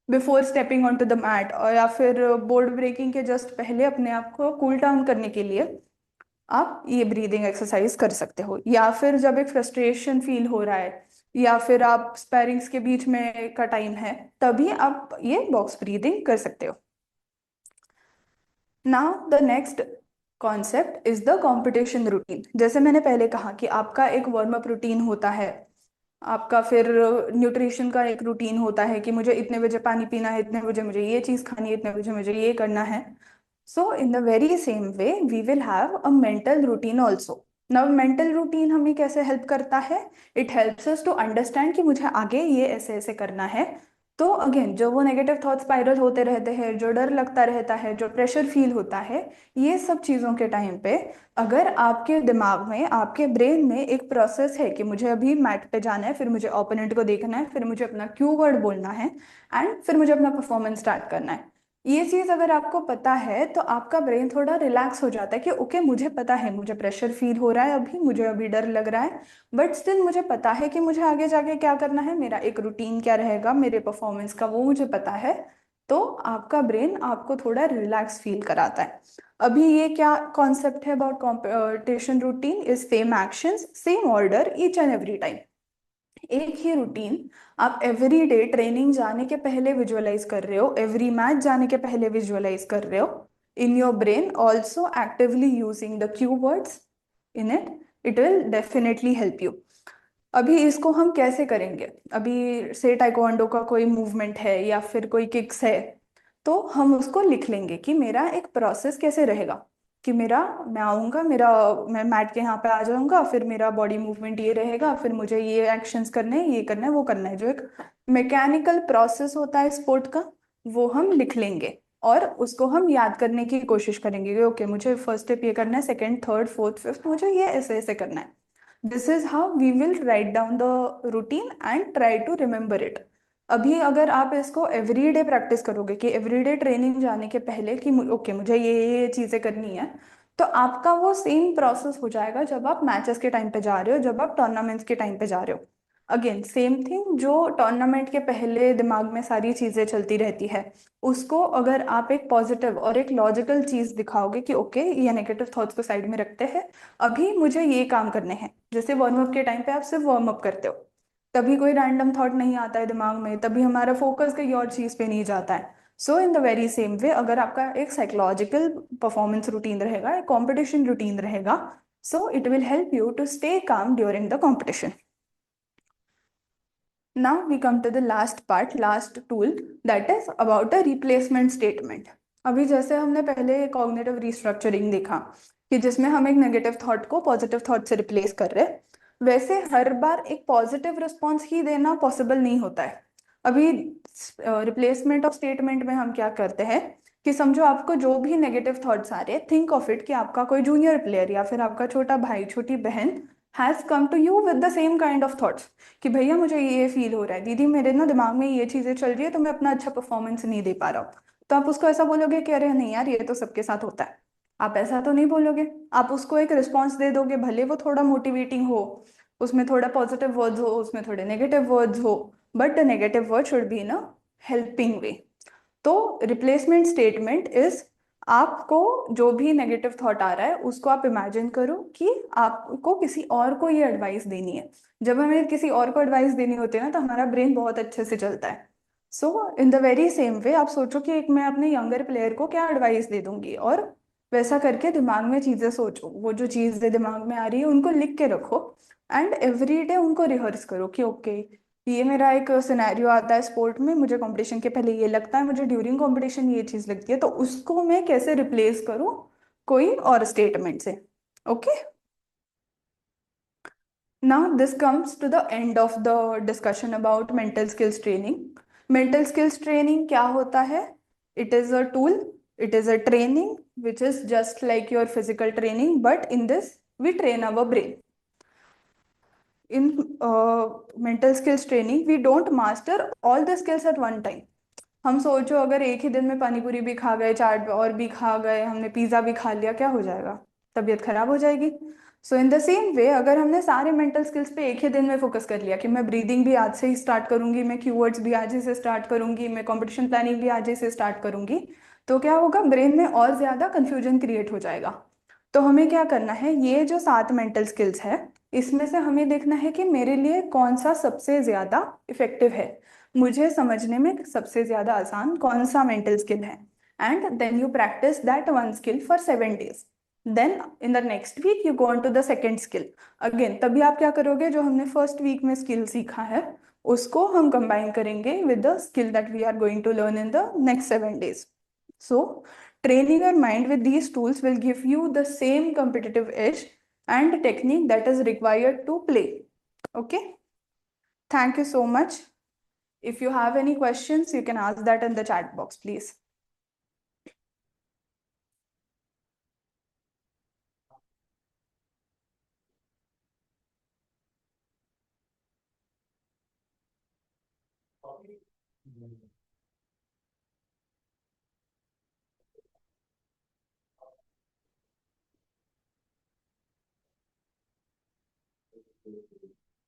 before stepping on to the mat, और या फिर बोर्ड ब्रेकिंग के जस्ट पहले अपने आप को कूल डाउन करने के लिए आप ये ब्रीदिंग एक्सरसाइज कर सकते हो। या फिर जब एक फ्रस्ट्रेशन फील हो रहा है या फिर आप स्पैरिंग्स के बीच में का टाइम है, तभी आप ये बॉक्स ब्रीदिंग कर सकते हो। Now the next concept is the competition routine. जैसे मैंने पहले कहा कि आपका एक वार्म अप रूटीन होता है, आपका फिर न्यूट्रिशन का एक रूटीन होता है कि मुझे इतने बजे पानी पीना है, इतने बजे मुझे ये चीज़ खानी है, इतने बजे मुझे ये करना है। So in the very same way we will have a mental routine also. Now mental routine हमें कैसे हेल्प करता है? It helps us to understand कि मुझे आगे ये ऐसे ऐसे करना है। तो अगेन जो वो नेगेटिव थॉट स्पाइरल होते रहते हैं, जो डर लगता रहता है, जो प्रेशर फील होता है, ये सब चीज़ों के टाइम पे अगर आपके दिमाग में, आपके ब्रेन में एक प्रोसेस है कि मुझे अभी मैट पे जाना है, फिर मुझे ओपोनेंट को देखना है, फिर मुझे अपना क्यू वर्ड बोलना है, एंड फिर मुझे अपना परफॉर्मेंस स्टार्ट करना है, ये चीज अगर आपको पता है तो आपका ब्रेन थोड़ा रिलैक्स हो जाता है कि ओके मुझे पता है, मुझे प्रेशर फील हो रहा है, अभी मुझे अभी डर लग रहा है, बट स्टिल मुझे पता है कि मुझे आगे जाके क्या करना है, मेरा एक रूटीन क्या रहेगा मेरे परफॉर्मेंस का, वो मुझे पता है। तो आपका ब्रेन आपको थोड़ा रिलैक्स फील कराता है। अभी ये क्या कॉन्सेप्ट है about competition routine? Is same actions same order each and every time. एक ही रूटीन आप एवरी डे ट्रेनिंग जाने के पहले विजुअलाइज कर रहे हो, एवरी मैच जाने के पहले विजुअलाइज कर रहे हो, in your brain also actively using the Q words in it, it will definitely help you. अभी इसको हम कैसे करेंगे? अभी से टाइकोंडो का कोई मूवमेंट है या फिर कोई किक्स है, तो हम उसको लिख लेंगे कि मेरा एक प्रोसेस कैसे रहेगा, कि मेरा, मैं आऊँगा, मेरा, मैं मैट के यहाँ पे आ जाऊंगा, फिर मेरा बॉडी मूवमेंट ये रहेगा, फिर मुझे ये एक्शंस करने हैं, ये करना है, वो करना है, जो एक मैकेनिकल प्रोसेस होता है स्पोर्ट का, वो हम लिख लेंगे और उसको हम याद करने की कोशिश करेंगे कि ओके मुझे फर्स्ट स्टेप ये करना है, सेकंड थर्ड फोर्थ फिफ्थ मुझे ये ऐसे ऐसे करना है। This is how we will write down the routine and try to remember it. अभी अगर आप इसको एवरीडे प्रैक्टिस करोगे कि एवरीडे ट्रेनिंग जाने के पहले कि ओके मुझे ये चीजें करनी है, तो आपका वो सेम प्रोसेस हो जाएगा जब आप मैचेस के टाइम पे जा रहे हो, जब आप टूर्नामेंट्स के टाइम पे जा रहे हो। अगेन सेम थिंग, जो टूर्नामेंट के पहले दिमाग में सारी चीजें चलती रहती है, उसको अगर आप एक पॉजिटिव और एक लॉजिकल चीज दिखाओगे कि ओके ये नेगेटिव थॉट्स को साइड में रखते हैं, अभी मुझे ये काम करने हैं। जैसे वार्म अप के टाइम पे आप सिर्फ वार्म अप करते हो, तभी कोई रैंडम थॉट नहीं आता है दिमाग में, तभी हमारा फोकस कहीं और चीज पे नहीं जाता है। So in the very same way अगर आपका एक साइकोलॉजिकल परफॉर्मेंस रूटीन रहेगा, एक कॉम्पिटिशन रूटीन रहेगा, so it will help you to stay calm during the competition. Now we come to the last part, last tool, that is about a replacement statement. अभी जैसे हमने पहले cognitive restructuring देखा कि जिसमें हम एक नेगेटिव थॉट को पॉजिटिव थॉट से रिप्लेस कर रहे हैं, वैसे हर बार एक पॉजिटिव रिस्पॉन्स ही देना पॉसिबल नहीं होता है। अभी रिप्लेसमेंट ऑफ स्टेटमेंट में हम क्या करते हैं कि समझो आपको जो भी नेगेटिव थॉट्स आ रहे हैं, थिंक ऑफ इट कि आपका कोई जूनियर प्लेयर या फिर आपका छोटा भाई छोटी बहन has come to you with the same kind of thoughts कि भैया मुझे ये फील हो रहा है, दीदी मेरे ना दिमाग में ये चीजें चल रही है, तो मैं अपना अच्छा परफॉर्मेंस नहीं दे पा रहा हूँ। तो आप उसको ऐसा बोलोगे कि अरे नहीं यार ये तो सबके साथ होता है? आप ऐसा तो नहीं बोलोगे। आप उसको एक रिस्पॉन्स दे दोगे, भले वो थोड़ा मोटिवेटिंग हो, उसमें थोड़ा पॉजिटिव वर्ड्स हो, उसमें थोड़े नेगेटिव वर्ड्स हो, but the negative word should be in a helping way. तो रिप्लेसमेंट स्टेटमेंट इज, आपको जो भी नेगेटिव थॉट आ रहा है उसको आप इमेजिन करो कि आपको किसी और को ये एडवाइस देनी है। जब हमें किसी और को एडवाइस देनी होती है ना, तो हमारा ब्रेन बहुत अच्छे से चलता है। So in the very same way आप सोचो कि एक मैं अपने यंगर प्लेयर को क्या एडवाइस दे दूंगी, और वैसा करके दिमाग में चीजें सोचो, वो जो चीजें दिमाग में आ रही है उनको लिख के रखो, एंड एवरी डे उनको रिहर्स करो कि ओके ये मेरा एक सिनेरियो आता है स्पोर्ट में, मुझे कंपटीशन के पहले ये लगता है, मुझे ड्यूरिंग कंपटीशन ये चीज लगती है, तो उसको मैं कैसे रिप्लेस करूं कोई और स्टेटमेंट से। Okay, now this comes to the end of the discussion about mental skills training. Mental skills training क्या होता है? It is a tool, it is a training which is just like your physical training, but in this we train our brain. In mental skills training we don't master all the skills at one time. हम सोचो अगर एक ही दिन में पानी पूरी भी खा गए, चाट और भी खा गए, हमने पिज्जा भी खा लिया, क्या हो जाएगा? तबीयत खराब हो जाएगी। सो इन द सेम वे अगर हमने सारे मेंटल स्किल्स पे एक ही दिन में फोकस कर लिया कि मैं ब्रीदिंग भी आज से ही स्टार्ट करूंगी, मैं कीवर्ड्स भी आज ही से स्टार्ट करूंगी, मैं कंपटीशन प्लानिंग भी आज ही से स्टार्ट करूंगी, तो क्या होगा, ब्रेन में और ज्यादा कंफ्यूजन क्रिएट हो जाएगा। तो हमें क्या करना है, ये जो 7 मेंटल स्किल्स है इसमें से हमें देखना है कि मेरे लिए कौन सा सबसे ज्यादा इफेक्टिव है, मुझे समझने में सबसे ज्यादा आसान कौन सा मेंटल स्किल है। And then you practise that one skill for 7 days। Then in the next week you go on to the second skill. Again तभी आप क्या करोगे, जो हमने फर्स्ट वीक में स्किल सीखा है उसको हम कंबाइन करेंगे with the skill that we are going to learn in the next 7 days। So, training your mind with these tools will give you the same competitive edge and technique that is required to play. Okay? Thank you so much. If you have any questions, you can ask that in the chat box, please.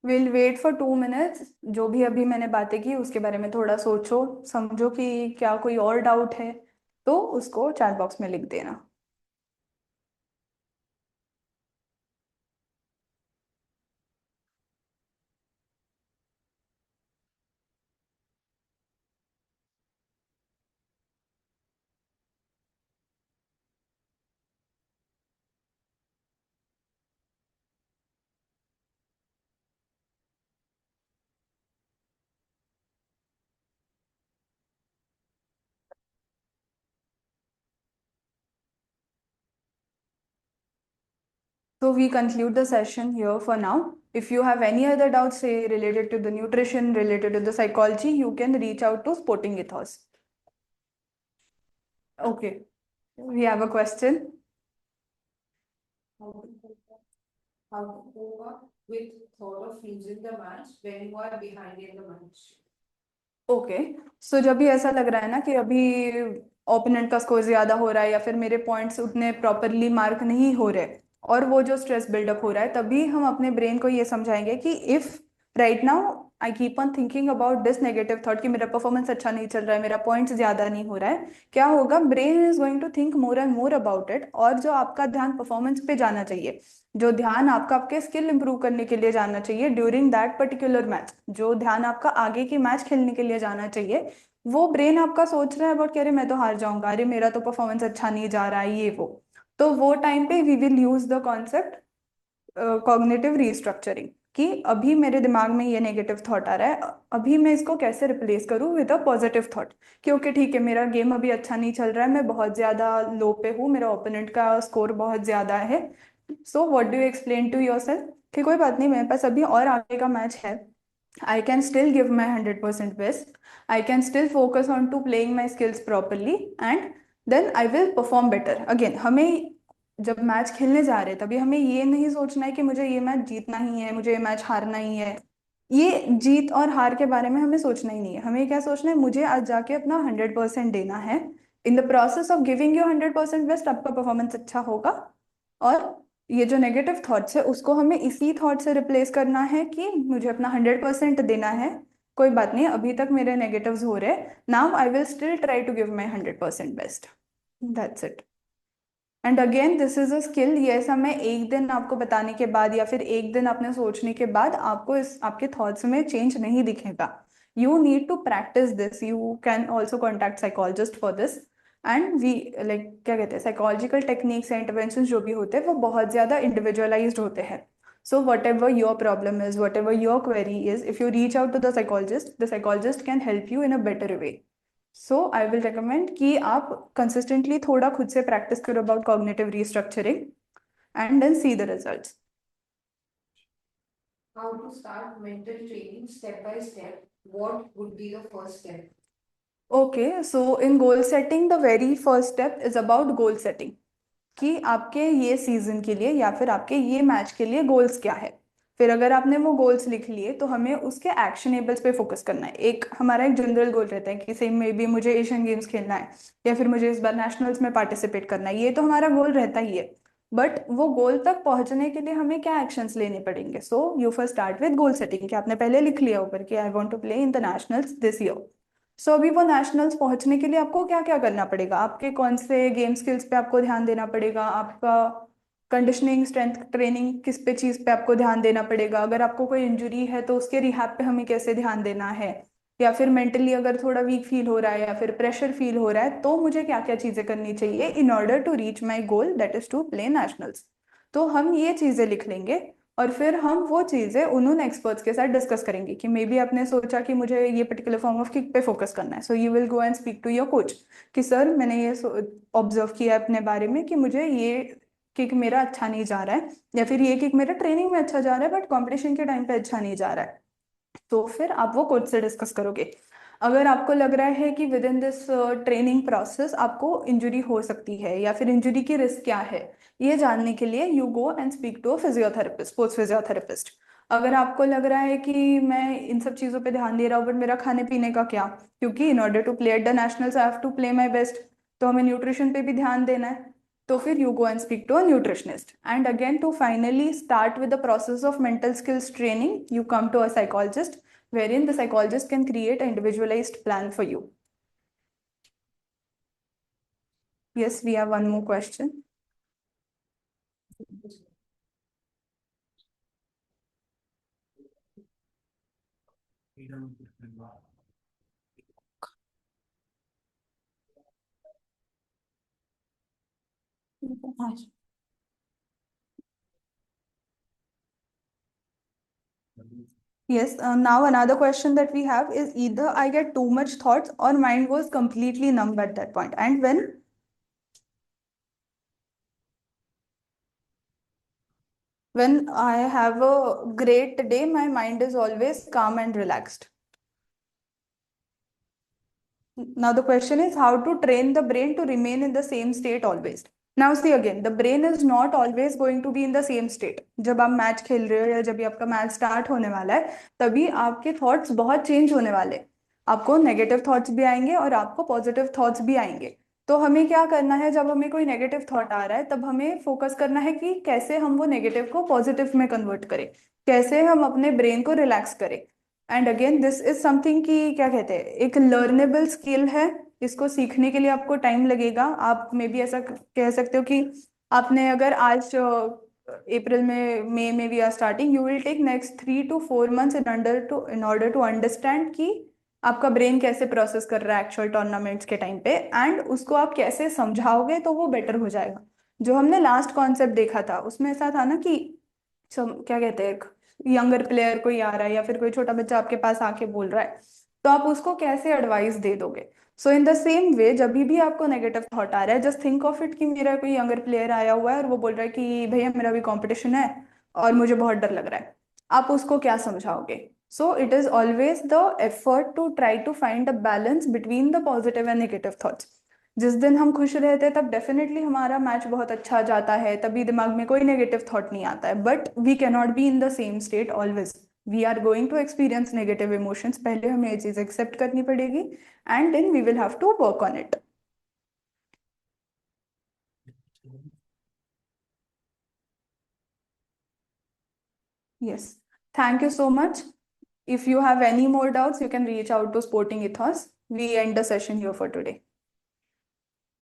We'll wait for 2 minutes। जो भी अभी मैंने बातें की उसके बारे में थोड़ा सोचो समझो कि क्या कोई और डाउट है तो उसको चैट बॉक्स में लिख देना। So we conclude the session here for now. If you have any other doubts, say related to the nutrition, related to the psychology, you can reach out to Sporting Ethos. Okay, we have a question. How to cope up with thought of losing the match when you are behind in the match. Okay, so जब भी ऐसा लग रहा है ना कि अभी opponent का स्कोर ज्यादा हो रहा है या फिर मेरे पॉइंट्स उतने प्रॉपरली मार्क नहीं हो रहे और वो जो स्ट्रेस बिल्डअप हो रहा है, तभी हम अपने ब्रेन को ये समझाएंगे कि if right now I keep on thinking about this negative thought कि मेरा परफॉर्मेंस अच्छा नहीं चल रहा है, मेरा पॉइंट्स ज्यादा नहीं हो रहा है, क्या होगा, brain is going to think more and more about it. और जो आपका ध्यान परफॉर्मेंस पे जाना चाहिए, जो ध्यान आपका आपके स्किल इंप्रूव करने के लिए जाना चाहिए ड्यूरिंग दैट पर्टिकुलर मैच, जो ध्यान आपका आगे की मैच खेलने के लिए जाना चाहिए, वो ब्रेन आपका सोच रहा है अबाउट कि अरे मैं तो हार जाऊंगा, अरे मेरा तो परफॉर्मेंस अच्छा नहीं जा रहा है, ये वो। तो वो टाइम पे we will use the concept cognitive restructuring कि अभी मेरे दिमाग में ये नेगेटिव थॉट आ रहा है, अभी मैं इसको कैसे रिप्लेस करूँ विद अ पॉजिटिव थॉट कि ओके ठीक है, मेरा गेम अभी अच्छा नहीं चल रहा है, मैं बहुत ज्यादा लो पे हूँ, मेरा ओपोनेंट का स्कोर बहुत ज्यादा है। So what do you explain to your self कि कोई बात नहीं, मेरे पास अभी और आगे का मैच है, I can still give my 100% best. I can still focus on to playing my skills properly and then I will perform better. Again, हमें जब मैच खेलने जा रहे हैं तभी हमें ये नहीं सोचना है कि मुझे ये मैच जीतना ही है, मुझे ये मैच हारना ही है। ये जीत और हार के बारे में हमें सोचना ही नहीं है, हमें क्या सोचना है, मुझे आज जाके अपना 100% देना है। In the process of giving your 100% best आपका परफॉर्मेंस अच्छा होगा। और ये जो नेगेटिव थॉट्स है उसको हमें इसी थॉट से रिप्लेस करना है कि मुझे अपना 100% देना है, कोई बात नहीं अभी तक मेरे नेगेटिव्स हो रहे, now I will still try to give my 100% best. That's it. And again this is a skill, ये ऐसा मैं एक दिन आपको बताने के बाद या फिर एक दिन आपने सोचने के बाद आपको इस आपके थॉट्स में चेंज नहीं दिखेगा। You need to practise this, you can also contact psychologist for this. And we like क्या कहते हैं, साइकोलॉजिकल टेक्निक्स या इंटरवेंशन जो भी होते हैं वो बहुत ज्यादा इंडिविजुअलाइज्ड होते हैं। So whatever your problem is, whatever your query is, if you reach out to the psychologist can help you in a better way. So I will recommend कि आप कंसिस्टेंटली थोड़ा खुद से practice करो about cognitive restructuring and then see the results. How to start mental training step by step? What would be the first step? Okay, so in goal setting the very first step is about goal setting कि आपके ये season के लिए या फिर आपके ये match के लिए गोल्स क्या है। फिर अगर आपने वो गोल्स लिख लिए तो हमें उसके एक्शनेबल्स पे फोकस करना है। एक हमारा एक जनरल गोल रहता है कि सेम में भी मुझे एशियन गेम्स खेलना है या फिर मुझे इस बार नेशनल्स में पार्टिसिपेट करना है, ये तो हमारा गोल रहता ही है। बट वो गोल तक पहुंचने के लिए हमें क्या एक्शंस लेने पड़ेंगे? So you first start with goal setting, कि आपने पहले लिख लिया ऊपर कि I want to play in the nationals this year. So अभी वो नेशनल्स पहुंचने के लिए आपको क्या क्या करना पड़ेगा? आपके कौन से गेम स्किल्स पे आपको ध्यान देना पड़ेगा? आपका कंडीशनिंग, स्ट्रेंथ ट्रेनिंग, किस पे चीज़ पे आपको ध्यान देना पड़ेगा? अगर आपको कोई इंजरी है तो उसके रिहैब पे हमें कैसे ध्यान देना है? या फिर मेंटली अगर थोड़ा वीक फील हो रहा है या फिर प्रेशर फील हो रहा है तो मुझे क्या क्या चीज़ें करनी चाहिए in order to reach my goal that is to play nationals. तो हम ये चीज़ें लिख लेंगे और फिर हम वो चीज़ें उन्होंने एक्सपर्ट्स के साथ डिस्कस करेंगे कि मे बी आपने सोचा कि मुझे ये पर्टिकुलर फॉर्म ऑफ किक पे फोकस करना है, so you will go and speak to your coach कि सर मैंने ये ऑब्जर्व किया है अपने बारे में कि मुझे ये किक मेरा अच्छा नहीं जा रहा है, या फिर ये किक मेरा ट्रेनिंग में अच्छा जा रहा है बट कॉम्पिटिशन के टाइम पे अच्छा नहीं जा रहा है। तो फिर आप वो कोच से डिस्कस करोगे। अगर आपको लग रहा है कि with in this training process आपको इंजरी हो सकती है या फिर इंजरी की रिस्क क्या है, ये जानने के लिए you go and speak to a physiotherapist, sports physiotherapist. अगर आपको लग रहा है कि मैं इन सब चीज़ों पे ध्यान दे रहा हूँ बट मेरा खाने पीने का क्या, क्योंकि in order to play at the nationals I have to play my best, तो हमें न्यूट्रिशन पे भी ध्यान देना है। तो फिर you go and speak to a nutritionist. And again, to finally start with the process of mental skills training, you come to a psychologist, wherein the psychologist can create an individualized plan for you. Yes, we have one more question. Yes, now another question that we have is either I get too much thoughts or mind goes completely numb at that point. And when I have a great day, my mind is always calm and relaxed. Now the question is how to train the brain to remain in the same state always. Now see again, the brain is not always going to be in the same state. जब आप match खेल रहे हो या जब भी आपका match start होने वाला है तभी आपके थॉट्स बहुत चेंज होने वाले हैं। आपको नेगेटिव थॉट्स भी आएंगे और आपको पॉजिटिव थॉट्स भी आएंगे। तो हमें क्या करना है, जब हमें कोई नेगेटिव थॉट आ रहा है तब हमें फोकस करना है कि कैसे हम वो नेगेटिव को पॉजिटिव में कन्वर्ट करें, कैसे हम अपने ब्रेन को रिलैक्स करें। And again this is something कि क्या कहते हैं, एक लर्नेबल स्किल है। इसको सीखने के लिए आपको टाइम लगेगा। आप मे बी ऐसा कह सकते हो कि आपने अगर आज अप्रैल में, मई में we are starting, you will take next 3 to 4 months in order to understand कि आपका ब्रेन कैसे प्रोसेस कर रहा है एक्चुअल टूर्नामेंट्स के टाइम पे, एंड उसको आप कैसे समझाओगे तो वो बेटर हो जाएगा। जो हमने लास्ट कॉन्सेप्ट देखा था उसमें ऐसा था ना कि क्या कहते हैं, यंगर प्लेयर कोई आ रहा है या फिर कोई छोटा बच्चा आपके पास आके बोल रहा है तो आप उसको कैसे एडवाइस दे दोगे। सो इन द सेम वे जब भी आपको नेगेटिव थॉट आ रहा है, जस्ट थिंक ऑफ इट कि मेरा कोई यंगर प्लेयर आया हुआ है और वो बोल रहा है कि भैया मेरा भी कंपटीशन है और मुझे बहुत डर लग रहा है, आप उसको क्या समझाओगे। So it is always the effort to try to find a balance between the positive and negative thoughts. जिस दिन हम खुश रहते हैं तब डेफिनेटली हमारा मैच बहुत अच्छा जाता है, तभी दिमाग में कोई नेगेटिव थॉट नहीं आता है, but we can not be in the same state always. We are going to experience negative emotions, पहले हमें ये चीज एक्सेप्ट करनी पड़ेगी and then we will have to work on it. Yes, thank you so much. If you have any more doubts, you can reach out to Sporting Ethos. We end the session here for today.